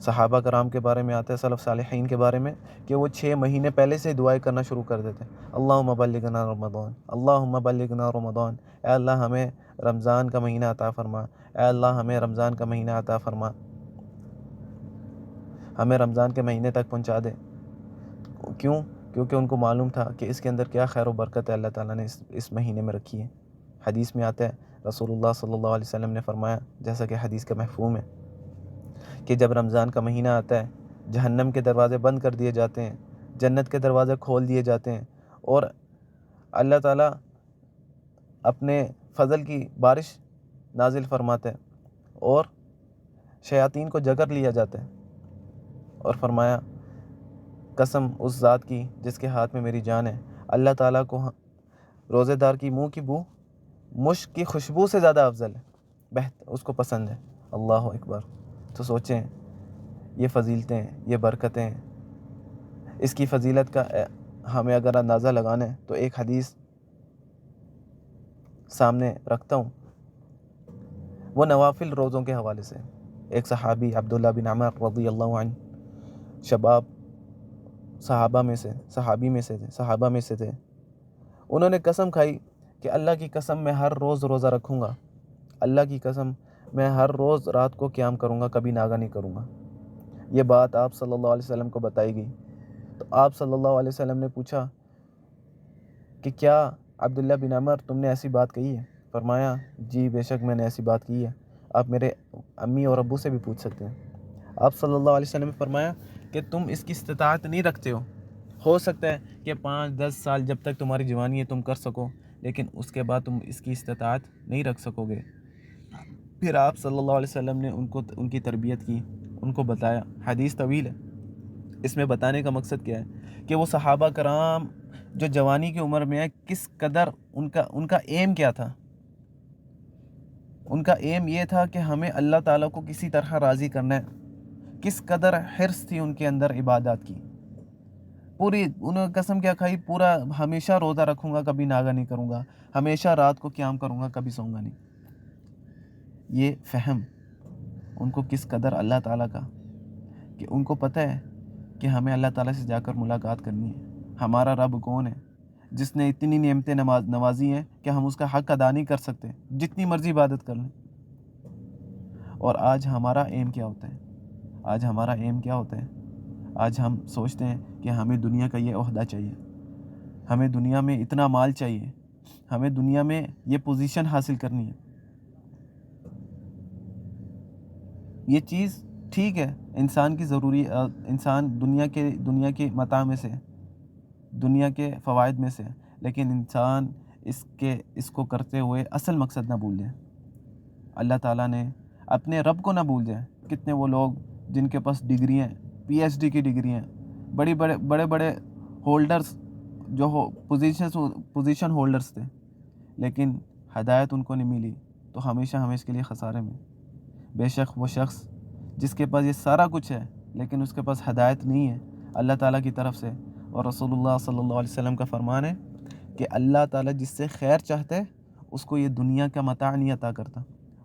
صحابہ کرام کے بارے میں آتا ہے، سلف صالحین کے بارے میں، کہ وہ 6 مہینے پہلے سے دعائیں کرنا شروع کر دیتے ہیں، اللہم بلغنا رمضان، اللہم بلغنا رمضان، اے اللہ ہمیں رمضان کا مہینہ عطا فرما، اے اللہ ہمیں رمضان کا مہینہ عطا فرما، ہمیں رمضان کے مہینے تک پہنچا دے۔ کیوں؟ کیونکہ ان کو معلوم تھا کہ اس کے اندر کیا خیر و برکت ہے اللہ تعالیٰ نے اس مہینے میں رکھی ہے۔ حدیث میں آتا ہے، رسول اللہ صلی اللہ علیہ وسلم نے فرمایا، جیسا کہ حدیث کا مفہوم ہے، کہ جب رمضان کا مہینہ آتا ہے، جہنم کے دروازے بند کر دیے جاتے ہیں، جنت کے دروازے کھول دیے جاتے ہیں، اور اللہ تعالیٰ اپنے فضل کی بارش نازل فرماتے ہیں، اور شیاطین کو جکر لیا جاتا ہے، اور فرمایا، قسم اس ذات کی جس کے ہاتھ میں میری جان ہے، اللہ تعالیٰ کو روزے دار کی منہ کی بو مشک کی خوشبو سے زیادہ افضل ہے، اس کو پسند ہے۔ اللہ اکبر۔ تو سوچیں، یہ فضیلتیں، یہ برکتیں، اس کی فضیلت کا ہمیں اگر اندازہ لگانا ہے تو ایک حدیث سامنے رکھتا ہوں، وہ نوافل روزوں کے حوالے سے۔ ایک صحابی عبداللہ بن عمر رضی اللہ عنہ، شباب صحابہ میں سے تھے، انہوں نے قسم کھائی کہ اللہ کی قسم میں ہر روز روزہ رکھوں گا، اللہ کی قسم میں ہر روز رات کو قیام کروں گا، کبھی ناغہ نہیں کروں گا۔ یہ بات آپ صلی اللہ علیہ وسلم کو بتائی گئی، تو آپ صلی اللہ علیہ وسلم نے پوچھا کہ کیا عبداللہ بن عمر تم نے ایسی بات کہی ہے؟ فرمایا، جی بے شک میں نے ایسی بات کی ہے، آپ میرے امی اور ابو سے بھی پوچھ سکتے ہیں۔ آپ صلی اللہ علیہ وسلم نے فرمایا کہ تم اس کی استطاعت نہیں رکھتے ہو سکتا ہے کہ 5-10 سال جب تک تمہاری جوانی ہے تم کر سکو، لیکن اس کے بعد تم اس کی استطاعت نہیں رکھ سکو گے۔ پھر آپ صلی اللہ علیہ وسلم نے ان کی تربیت کی، ان کو بتایا۔ حدیث طویل ہے، اس میں بتانے کا مقصد کیا ہے کہ وہ صحابہ کرام جو جوانی کی عمر میں ہے، کس قدر ان کا ایم کیا تھا۔ ان کا ایم یہ تھا کہ ہمیں اللہ تعالیٰ کو کسی طرح راضی کرنا ہے۔ کس قدر حرص تھی ان کے اندر عبادات کی، پوری انہوں نے قسم کیا کھائی، پورا ہمیشہ روزہ رکھوں گا، کبھی ناغہ نہیں کروں گا، ہمیشہ رات کو قیام کروں گا، کبھی سوں گا نہیں۔ یہ فہم ان کو کس قدر اللہ تعالیٰ کا، کہ ان کو پتہ ہے کہ ہمیں اللہ تعالیٰ سے جا کر ملاقات کرنی ہے۔ ہمارا رب کون ہے جس نے اتنی نعمتیں نوازی ہیں کہ ہم اس کا حق ادا نہیں کر سکتے، جتنی مرضی عبادت کر لیں۔ اور آج ہمارا ایم کیا ہوتا ہے؟ آج ہم سوچتے ہیں کہ ہمیں دنیا کا یہ عہدہ چاہیے، ہمیں دنیا میں اتنا مال چاہیے، ہمیں دنیا میں یہ پوزیشن حاصل کرنی ہے۔ یہ چیز ٹھیک ہے، انسان کی ضروری، انسان دنیا کے متاع میں سے، دنیا کے فوائد میں سے، لیکن انسان اس کو کرتے ہوئے اصل مقصد نہ بھول جائے۔ اللہ تعالیٰ نے اپنے رب کو نہ بھول جائے۔ کتنے وہ لوگ جن کے پاس ڈگری ہیں، PhD کی ڈگری ہیں، بڑے ہولڈرز جو پوزیشن ہولڈرز تھے، لیکن ہدایت ان کو نہیں ملی، تو ہمیشہ اس کے لیے خسارے میں۔ بے شک وہ شخص جس کے پاس یہ سارا کچھ ہے لیکن اس کے پاس ہدایت نہیں ہے اللہ تعالیٰ کی طرف سے، اور رسول اللہ صلی اللہ علیہ وسلم کا فرمان ہے کہ اللہ تعالیٰ جس سے خیر چاہتا ہے اس کو یہ دنیا کا متاع نہیں عطا کرتا،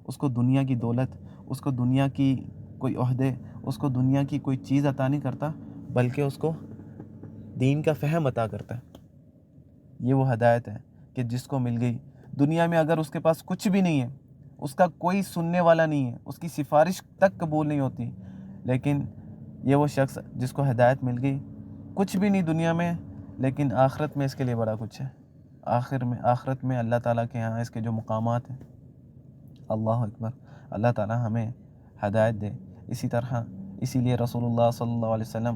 اس کو دنیا کی دولت، اس کو دنیا کی کوئی عہدے، اس کو دنیا کی کوئی چیز عطا نہیں کرتا، بلکہ اس کو دین کا فہم عطا کرتا ہے۔ یہ وہ ہدایت ہے کہ جس کو مل گئی دنیا میں، اگر اس کے پاس کچھ بھی نہیں ہے، اس کا کوئی سننے والا نہیں ہے، اس کی سفارش تک قبول نہیں ہوتی، لیکن یہ وہ شخص جس کو ہدایت مل گئی، کچھ بھی نہیں دنیا میں، لیکن آخرت میں اس کے لیے بڑا کچھ ہے۔ آخرت میں اللہ تعالیٰ کے ہاں اس کے جو مقامات ہیں، اللہ اکبر۔ اللہ تعالیٰ ہمیں ہدایت دے۔ اسی لیے رسول اللہ صلی اللہ علیہ وسلم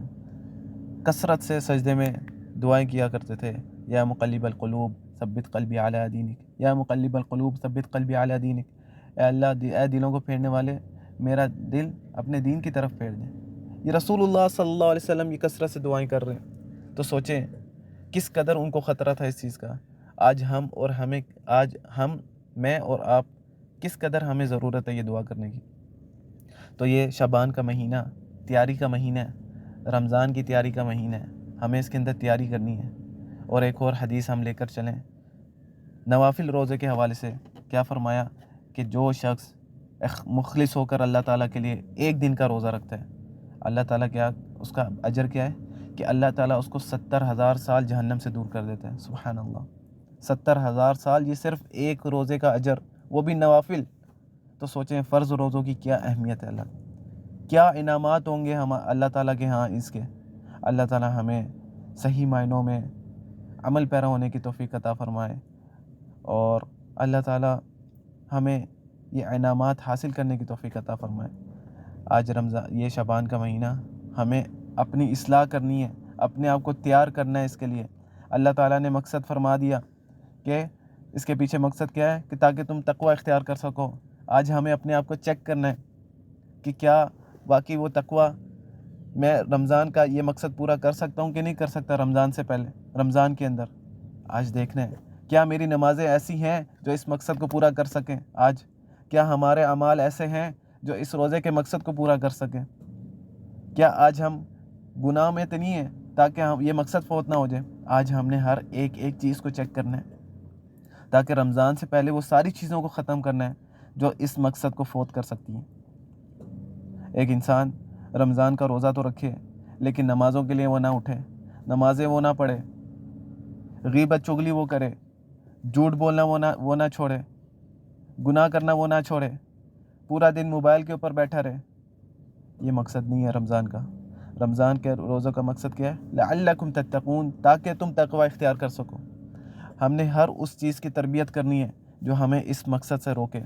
کثرت سے سجدے میں دعائیں کیا کرتے تھے، یا مقلب القلوب ثبت قلبی علی دینک، یا مقلب القلوب ثبت قلبی علی دینک، اے اللہ، اے دلوں کو پھیرنے والے، میرا دل اپنے دین کی طرف پھیر دیں۔ یہ رسول اللہ صلی اللہ علیہ وسلم یہ کثرت سے دعائیں کر رہے ہیں، تو سوچیں کس قدر ان کو خطرہ تھا اس چیز کا۔ آج میں اور آپ کس قدر ہمیں ضرورت ہے یہ دعا کرنے کی۔ تو یہ شعبان کا مہینہ تیاری کا مہینہ ہے، رمضان کی تیاری کا مہینہ ہے، ہمیں اس کے اندر تیاری کرنی ہے۔ اور ایک اور حدیث ہم لے کر چلیں نوافل روزے کے حوالے سے۔ کیا فرمایا کہ جو شخص مخلص ہو کر اللہ تعالیٰ کے لیے ایک دن کا روزہ رکھتا ہے، اللہ تعالیٰ کیا اس کا اجر کیا ہے کہ اللہ تعالیٰ اس کو 70,000 سال جہنم سے دور کر دیتا ہے. سبحان اللہ، 70,000 سال، یہ صرف ایک روزے کا اجر، وہ بھی نوافل. تو سوچیں فرض روزوں کی کیا اہمیت ہے، کیا انعامات ہوں گے ہم اللہ تعالیٰ کے ہاں اس کے. اللہ تعالیٰ ہمیں صحیح معنوں میں عمل پیرا ہونے کی توفیق عطا فرمائے، اور اللہ تعالیٰ ہمیں یہ انعامات حاصل کرنے کی توفیق عطا فرمائے. آج رمضان، یہ شعبان کا مہینہ، ہمیں اپنی اصلاح کرنی ہے، اپنے آپ کو تیار کرنا ہے اس کے لیے. اللہ تعالیٰ نے مقصد فرما دیا کہ اس کے پیچھے مقصد کیا ہے کہ تاکہ تم تقوی اختیار کر سکو. آج ہمیں اپنے آپ کو چیک کرنا ہے کہ کیا واقعی وہ تقوی میں رمضان کا یہ مقصد پورا کر سکتا ہوں کہ نہیں کر سکتا رمضان سے پہلے، رمضان کے اندر. آج دیکھنا ہے کیا میری نمازیں ایسی ہیں جو اس مقصد کو پورا کر سکیں. آج کیا ہمارے اعمال ایسے ہیں جو اس روزے کے مقصد کو پورا کر سکیں. کیا آج ہم گناہ میں تو نہیں ہیں تاکہ ہم یہ مقصد فوت نہ ہو جائے. آج ہم نے ہر ایک چیز کو چیک کرنا ہے تاکہ رمضان سے پہلے وہ ساری چیزوں کو ختم کرنا ہے جو اس مقصد کو فوت کر سکتی ہیں. ایک انسان رمضان کا روزہ تو رکھے لیکن نمازوں کے لیے وہ نہ اٹھے، نمازیں وہ نہ پڑھے، غیبت چغلی وہ کرے، جھوٹ بولنا وہ نہ چھوڑے، گناہ کرنا وہ نہ چھوڑے، پورا دن موبائل کے اوپر بیٹھا رہے. یہ مقصد نہیں ہے رمضان کا. رمضان کے روزوں کا مقصد کیا ہے؟ لعلکم تتقون، تاکہ تم تقوی اختیار کر سکو. ہم نے ہر اس چیز کی تربیت کرنی ہے جو ہمیں اس مقصد سے روکنے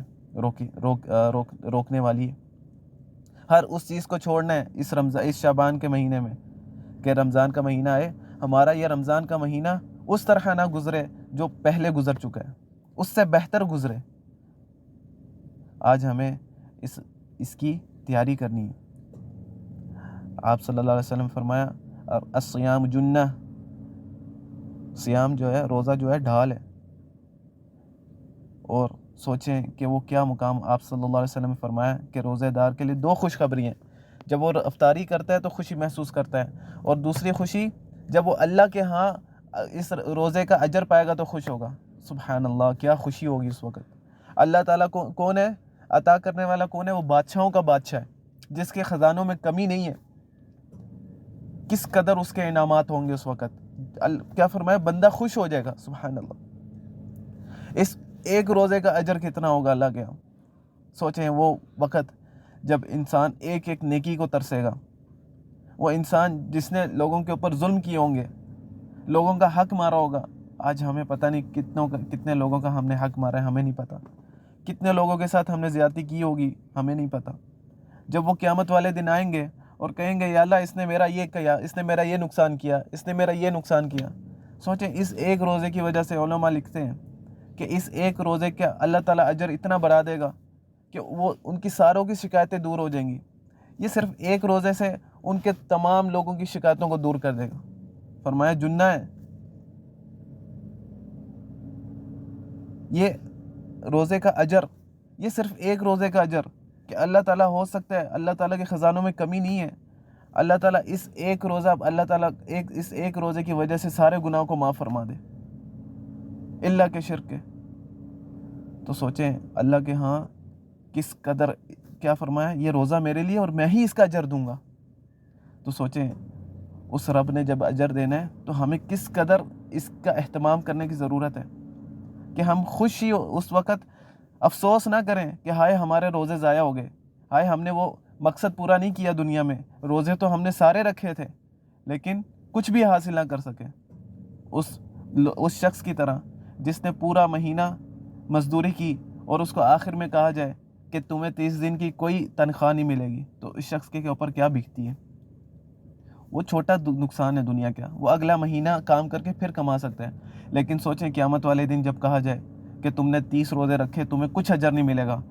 والی ہے. ہر اس چیز کو چھوڑنا ہے اس شعبان کے مہینے میں کہ رمضان کا مہینہ آئے، ہمارا یہ رمضان کا مہینہ اس طرح نہ گزرے جو پہلے گزر چکا ہے، اس سے بہتر گزرے. آج ہمیں اس کی تیاری کرنی ہے. آپ صلی اللہ علیہ وسلم فرمایا الصیام جنہ، سیام جو ہے، روزہ جو ہے ڈھال ہے. اور سوچیں کہ وہ کیا مقام آپ صلی اللہ علیہ وسلم نے فرمایا کہ روزہ دار کے لیے 2 خوشخبری ہیں. جب وہ افطاری کرتا ہے تو خوشی محسوس کرتا ہے، اور دوسری خوشی جب وہ اللہ کے ہاں اس روزے کا اجر پائے گا تو خوش ہوگا. سبحان اللہ، کیا خوشی ہوگی اس وقت. اللہ تعالیٰ کون ہے؟ عطا کرنے والا کون ہے؟ وہ بادشاہوں کا بادشاہ ہے جس کے خزانوں میں کمی نہیں ہے. کس قدر اس کے انعامات ہوں گے اس وقت. کیا فرمایا؟ بندہ خوش ہو جائے گا. سبحان اللہ، اس ایک روزے کا اجر کتنا ہوگا اللہ کے ہاں. سوچیں وہ وقت جب انسان ایک نیکی کو ترسے گا. وہ انسان جس نے لوگوں کے اوپر ظلم کیے ہوں گے، لوگوں کا حق مارا ہوگا. آج ہمیں پتہ نہیں کتنے لوگوں کا ہم نے حق مارا ہے، ہمیں نہیں پتہ. کتنے لوگوں کے ساتھ ہم نے زیادتی کی ہوگی، ہمیں نہیں پتہ. جب وہ قیامت والے دن آئیں گے اور کہیں گے یا اللہ اس نے میرا یہ کیا، اس نے میرا یہ نقصان کیا، اس نے میرا یہ نقصان کیا. سوچیں اس ایک روزے کی وجہ سے علماء لکھتے ہیں کہ اس ایک روزے کا اللہ تعالیٰ اجر اتنا بڑھا دے گا کہ وہ ان کی ساروں کی شکایتیں دور ہو جائیں گی. یہ صرف ایک روزے سے ان کے تمام لوگوں کی شکایتوں کو دور کر دے گا. فرمایا جنہ ہے یہ روزے کا اجر، یہ صرف ایک روزے کا اجر کہ اللہ تعالیٰ ہو سکتا ہے اللہ تعالیٰ کے خزانوں میں کمی نہیں ہے. اللہ تعالیٰ اس ایک روزے کی وجہ سے سارے گناہوں کو معاف فرما دے اللہ کے شرک کے. تو سوچیں اللہ کے ہاں کس قدر، کیا فرمایا یہ روزہ میرے لیے اور میں ہی اس کا اجر دوں گا. تو سوچیں اس رب نے جب اجر دینا ہے تو ہمیں کس قدر اس کا اہتمام کرنے کی ضرورت ہے کہ ہم خوشی اس وقت افسوس نہ کریں کہ ہائے ہمارے روزے ضائع ہو گئے، ہائے ہم نے وہ مقصد پورا نہیں کیا دنیا میں. روزے تو ہم نے سارے رکھے تھے لیکن کچھ بھی حاصل نہ کر سکے. اس شخص کی طرح جس نے پورا مہینہ مزدوری کی اور اس کو آخر میں کہا جائے کہ تمہیں 30 دن کی کوئی تنخواہ نہیں ملے گی، تو اس شخص کے اوپر کیا بیتتی ہے. وہ چھوٹا نقصان ہے دنیا کا، وہ اگلا مہینہ کام کر کے پھر کما سکتا ہے. لیکن سوچیں قیامت والے دن جب کہا جائے کہ تم نے 30 روزے رکھے تمہیں کچھ اجر نہیں ملے گا،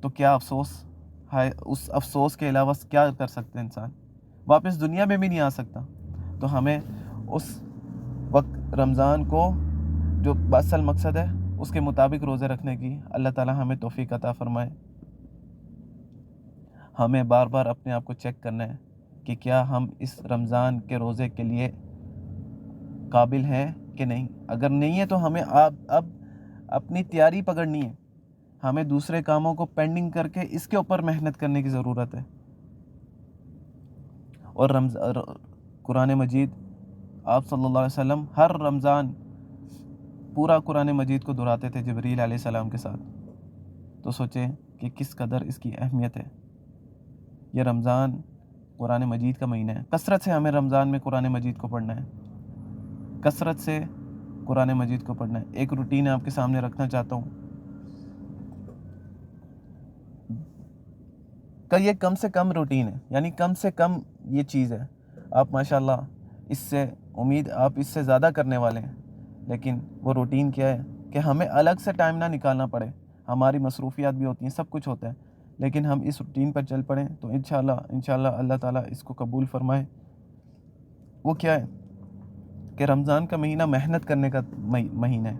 تو کیا افسوس ہے. اس افسوس کے علاوہ کیا کر سکتے ہیں انسان، واپس دنیا میں بھی نہیں آ سکتا. تو ہمیں اس وقت رمضان کو جو اصل مقصد ہے اس کے مطابق روزے رکھنے کی اللہ تعالیٰ ہمیں توفیق عطا فرمائے. ہمیں بار بار اپنے آپ کو چیک کرنا ہے کہ کیا ہم اس رمضان کے روزے کے لیے قابل ہیں کہ نہیں. اگر نہیں ہے تو ہمیں اب اپنی تیاری پکڑنی ہے. ہمیں دوسرے کاموں کو پینڈنگ کر کے اس کے اوپر محنت کرنے کی ضرورت ہے. اور قرآن مجید آپ صلی اللہ علیہ وسلم ہر رمضان پورا قرآن مجید کو دہراتے تھے جبریل علیہ السلام کے ساتھ. تو سوچیں کہ کس قدر اس کی اہمیت ہے. یہ رمضان قرآن مجید کا مہینہ ہے. کثرت سے ہمیں رمضان میں قرآن مجید کو پڑھنا ہے, کثرت سے قرآن مجید کو پڑھنا ہے. ایک روٹین آپ کے سامنے رکھنا چاہتا ہوں کہ یہ کم سے کم روٹین ہے, یعنی کم سے کم یہ چیز ہے. آپ ماشاءاللہ اس سے امید آپ اس سے زیادہ کرنے والے ہیں, لیکن وہ روٹین کیا ہے کہ ہمیں الگ سے ٹائم نہ نکالنا پڑے. ہماری مصروفیات بھی ہوتی ہیں, سب کچھ ہوتا ہے, لیکن ہم اس روٹین پر چل پڑیں تو انشاءاللہ اللہ تعالیٰ اس کو قبول فرمائے. وہ کیا ہے کہ رمضان کا مہینہ محنت کرنے کا مہینہ ہے.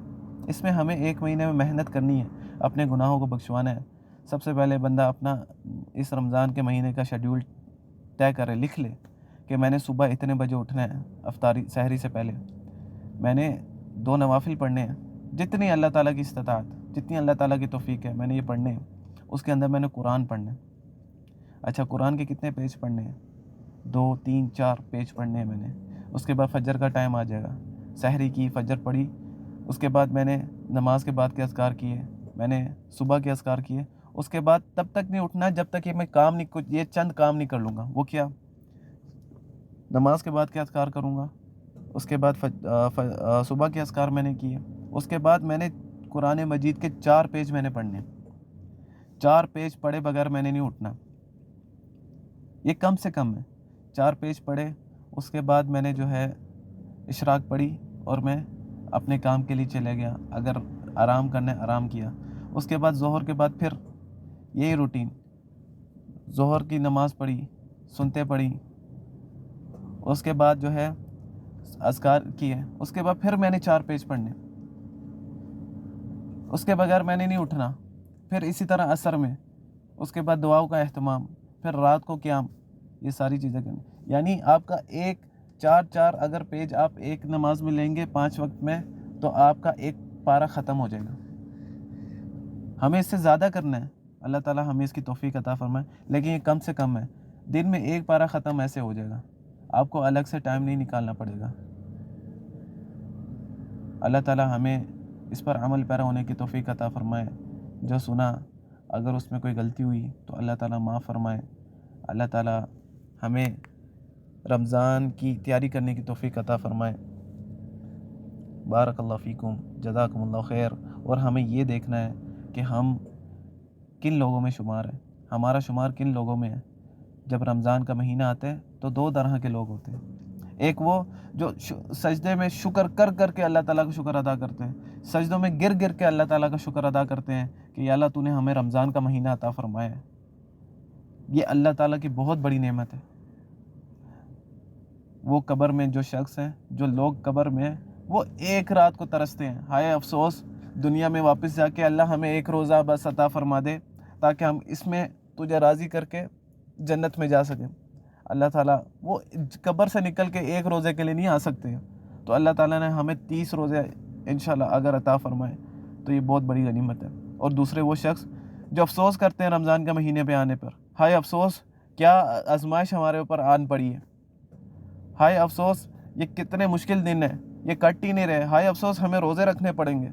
اس میں ہمیں ایک مہینے میں محنت کرنی ہے, اپنے گناہوں کو بخشوانا ہے. سب سے پہلے بندہ اپنا اس رمضان کے مہینے کا شیڈیول طے کرے, لکھ لے کہ میں نے صبح اتنے بجے اٹھنا ہے, افطاری سحری سے پہلے میں نے 2 نوافل پڑھنے ہیں, جتنی اللہ تعالیٰ کی استطاعت, جتنی اللہ تعالیٰ کی توفیق ہے میں نے یہ پڑھنے ہیں. اس کے اندر میں نے قرآن پڑھنا ہے. اچھا, قرآن کے کتنے پیج پڑھنے ہیں؟ 2 3 4 پیج پڑھنے ہیں میں نے. اس کے بعد فجر کا ٹائم آ جائے گا, سحری کی, فجر پڑھی, اس کے بعد میں نے نماز کے بعد کے اذکار کیے, میں نے صبح کے اذکار کیے. اس کے بعد تب تک نہیں اٹھنا جب تک کہ میں یہ چند کام نہیں کر لوں گا. وہ کیا؟ نماز کے بعد کے اذکار کروں گا, اس کے بعد صبح کے اذکار میں نے کیے, اس کے بعد میں نے قرآن مجید کے 4 پیج میں نے پڑھنے. 4 پیج پڑھے بغیر میں نے نہیں اٹھنا. یہ کم سے کم ہے. 4 پیج پڑھے, اس کے بعد میں نے جو ہے اشراق پڑھی اور میں اپنے کام کے لیے چلے گیا. اگر آرام کرنا ہے آرام کیا. اس کے بعد ظہر کے بعد پھر یہی روٹین, ظہر کی نماز پڑھی, سنتے پڑھی, اس کے بعد جو ہے اذکار کیے. اس کے بعد پھر میں نے 4 پیج پڑھنے, اس کے بغیر میں نے نہیں اٹھنا. پھر اسی طرح عصر میں, اس کے بعد دعاؤں کا اہتمام, پھر رات کو قیام, یہ ساری چیزیں کرنی. یعنی آپ کا 4 اگر پیج آپ ایک نماز میں لیں گے 5 وقت میں, تو آپ کا ایک پارہ ختم ہو جائے گا. ہمیں اس سے زیادہ کرنا ہے, اللہ تعالیٰ ہمیں اس کی توفیق عطا فرمائے, لیکن یہ کم سے کم ہے. دن میں ایک پارہ ختم ایسے ہو جائے گا, آپ کو الگ سے ٹائم نہیں نکالنا پڑے گا. اللہ تعالیٰ ہمیں اس پر عمل پیرا ہونے کی توفیق عطا فرمائے. جو سنا اگر اس میں کوئی غلطی ہوئی تو اللہ تعالیٰ معاف فرمائے. اللہ تعالیٰ ہمیں رمضان کی تیاری کرنے کی توفیق عطا فرمائے. بارک اللہ فیکم, جزاکم اللہ خیر. اور ہمیں یہ دیکھنا ہے کہ ہم کن لوگوں میں شمار ہیں, ہمارا شمار کن لوگوں میں ہے. جب رمضان کا مہینہ آتا ہے تو 2 طرح کے لوگ ہوتے ہیں. ایک وہ جو سجدے میں شکر کر کے اللہ تعالیٰ کا شکر ادا کرتے ہیں, سجدوں میں گر کے اللہ تعالیٰ کا شکر ادا کرتے ہیں کہ یا اللہ تو نے ہمیں رمضان کا مہینہ عطا فرمایا ہے. یہ اللہ تعالیٰ کی بہت بڑی نعمت ہے. وہ قبر میں جو شخص ہیں, جو لوگ قبر میں ہیں, وہ ایک رات کو ترستے ہیں, ہائے افسوس دنیا میں واپس جا کے اللہ ہمیں ایک روزہ بس عطا فرما دے تاکہ ہم اس میں تجھے راضی کر کے جنت میں جا سکیں. اللہ تعالیٰ وہ قبر سے نکل کے ایک روزے کے لیے نہیں آ سکتے, تو اللہ تعالیٰ نے ہمیں 30 روزے انشاءاللہ اگر عطا فرمائے تو یہ بہت بڑی غنیمت ہے. اور دوسرے وہ شخص جو افسوس کرتے ہیں رمضان کے مہینے پہ آنے پر, ہائے افسوس کیا آزمائش ہمارے اوپر آن پڑی ہے, ہائے افسوس یہ کتنے مشکل دن ہیں, یہ کٹ ہی نہیں رہے, ہائے افسوس ہمیں روزے رکھنے پڑیں گے.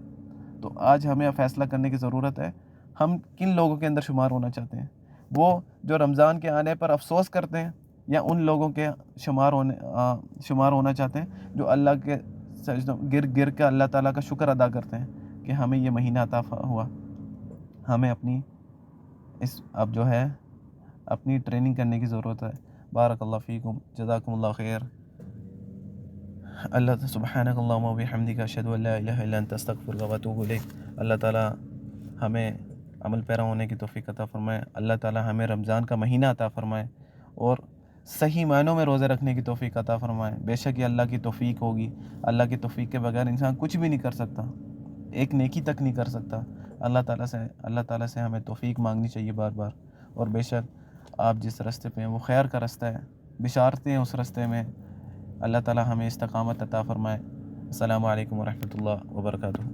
تو آج ہمیں فیصلہ کرنے کی ضرورت ہے, ہم کن لوگوں کے اندر شمار ہونا چاہتے ہیں. وہ جو رمضان کے آنے پر افسوس کرتے ہیں, یا ان لوگوں کے شمار ہونا چاہتے ہیں جو اللہ کے سجدوں گر کے اللہ تعالیٰ کا شکر ادا کرتے ہیں کہ ہمیں یہ مہینہ عطا ہوا. ہمیں اپنی اب جو ہے اپنی ٹریننگ کرنے کی ضرورت ہے. بارک اللہ فیکم, جزاکم اللہ خیر. اللہ سبحانک اللہم و بحمدک اشہد ان لا الہ الا انت استغفرک و اتوب الیک. اللہ تعالیٰ ہمیں عمل پیرا ہونے کی توفیق عطا فرمائے. اللہ تعالیٰ ہمیں رمضان کا مہینہ عطا فرمائے اور صحیح معنوں میں روزے رکھنے کی توفیق عطا فرمائے. بے شک یہ اللہ کی توفیق ہوگی. اللہ کی توفیق کے بغیر انسان کچھ بھی نہیں کر سکتا, ایک نیکی تک نہیں کر سکتا. اللہ تعالیٰ سے ہمیں توفیق مانگنی چاہیے بار بار. اور بے شک آپ جس راستے پہ ہیں وہ خیر کا راستہ ہے, بشارتیں ہیں اس راستے میں. اللہ تعالیٰ ہمیں استقامت عطا فرمائے. السلام علیکم ورحمۃ اللہ وبرکاتہ.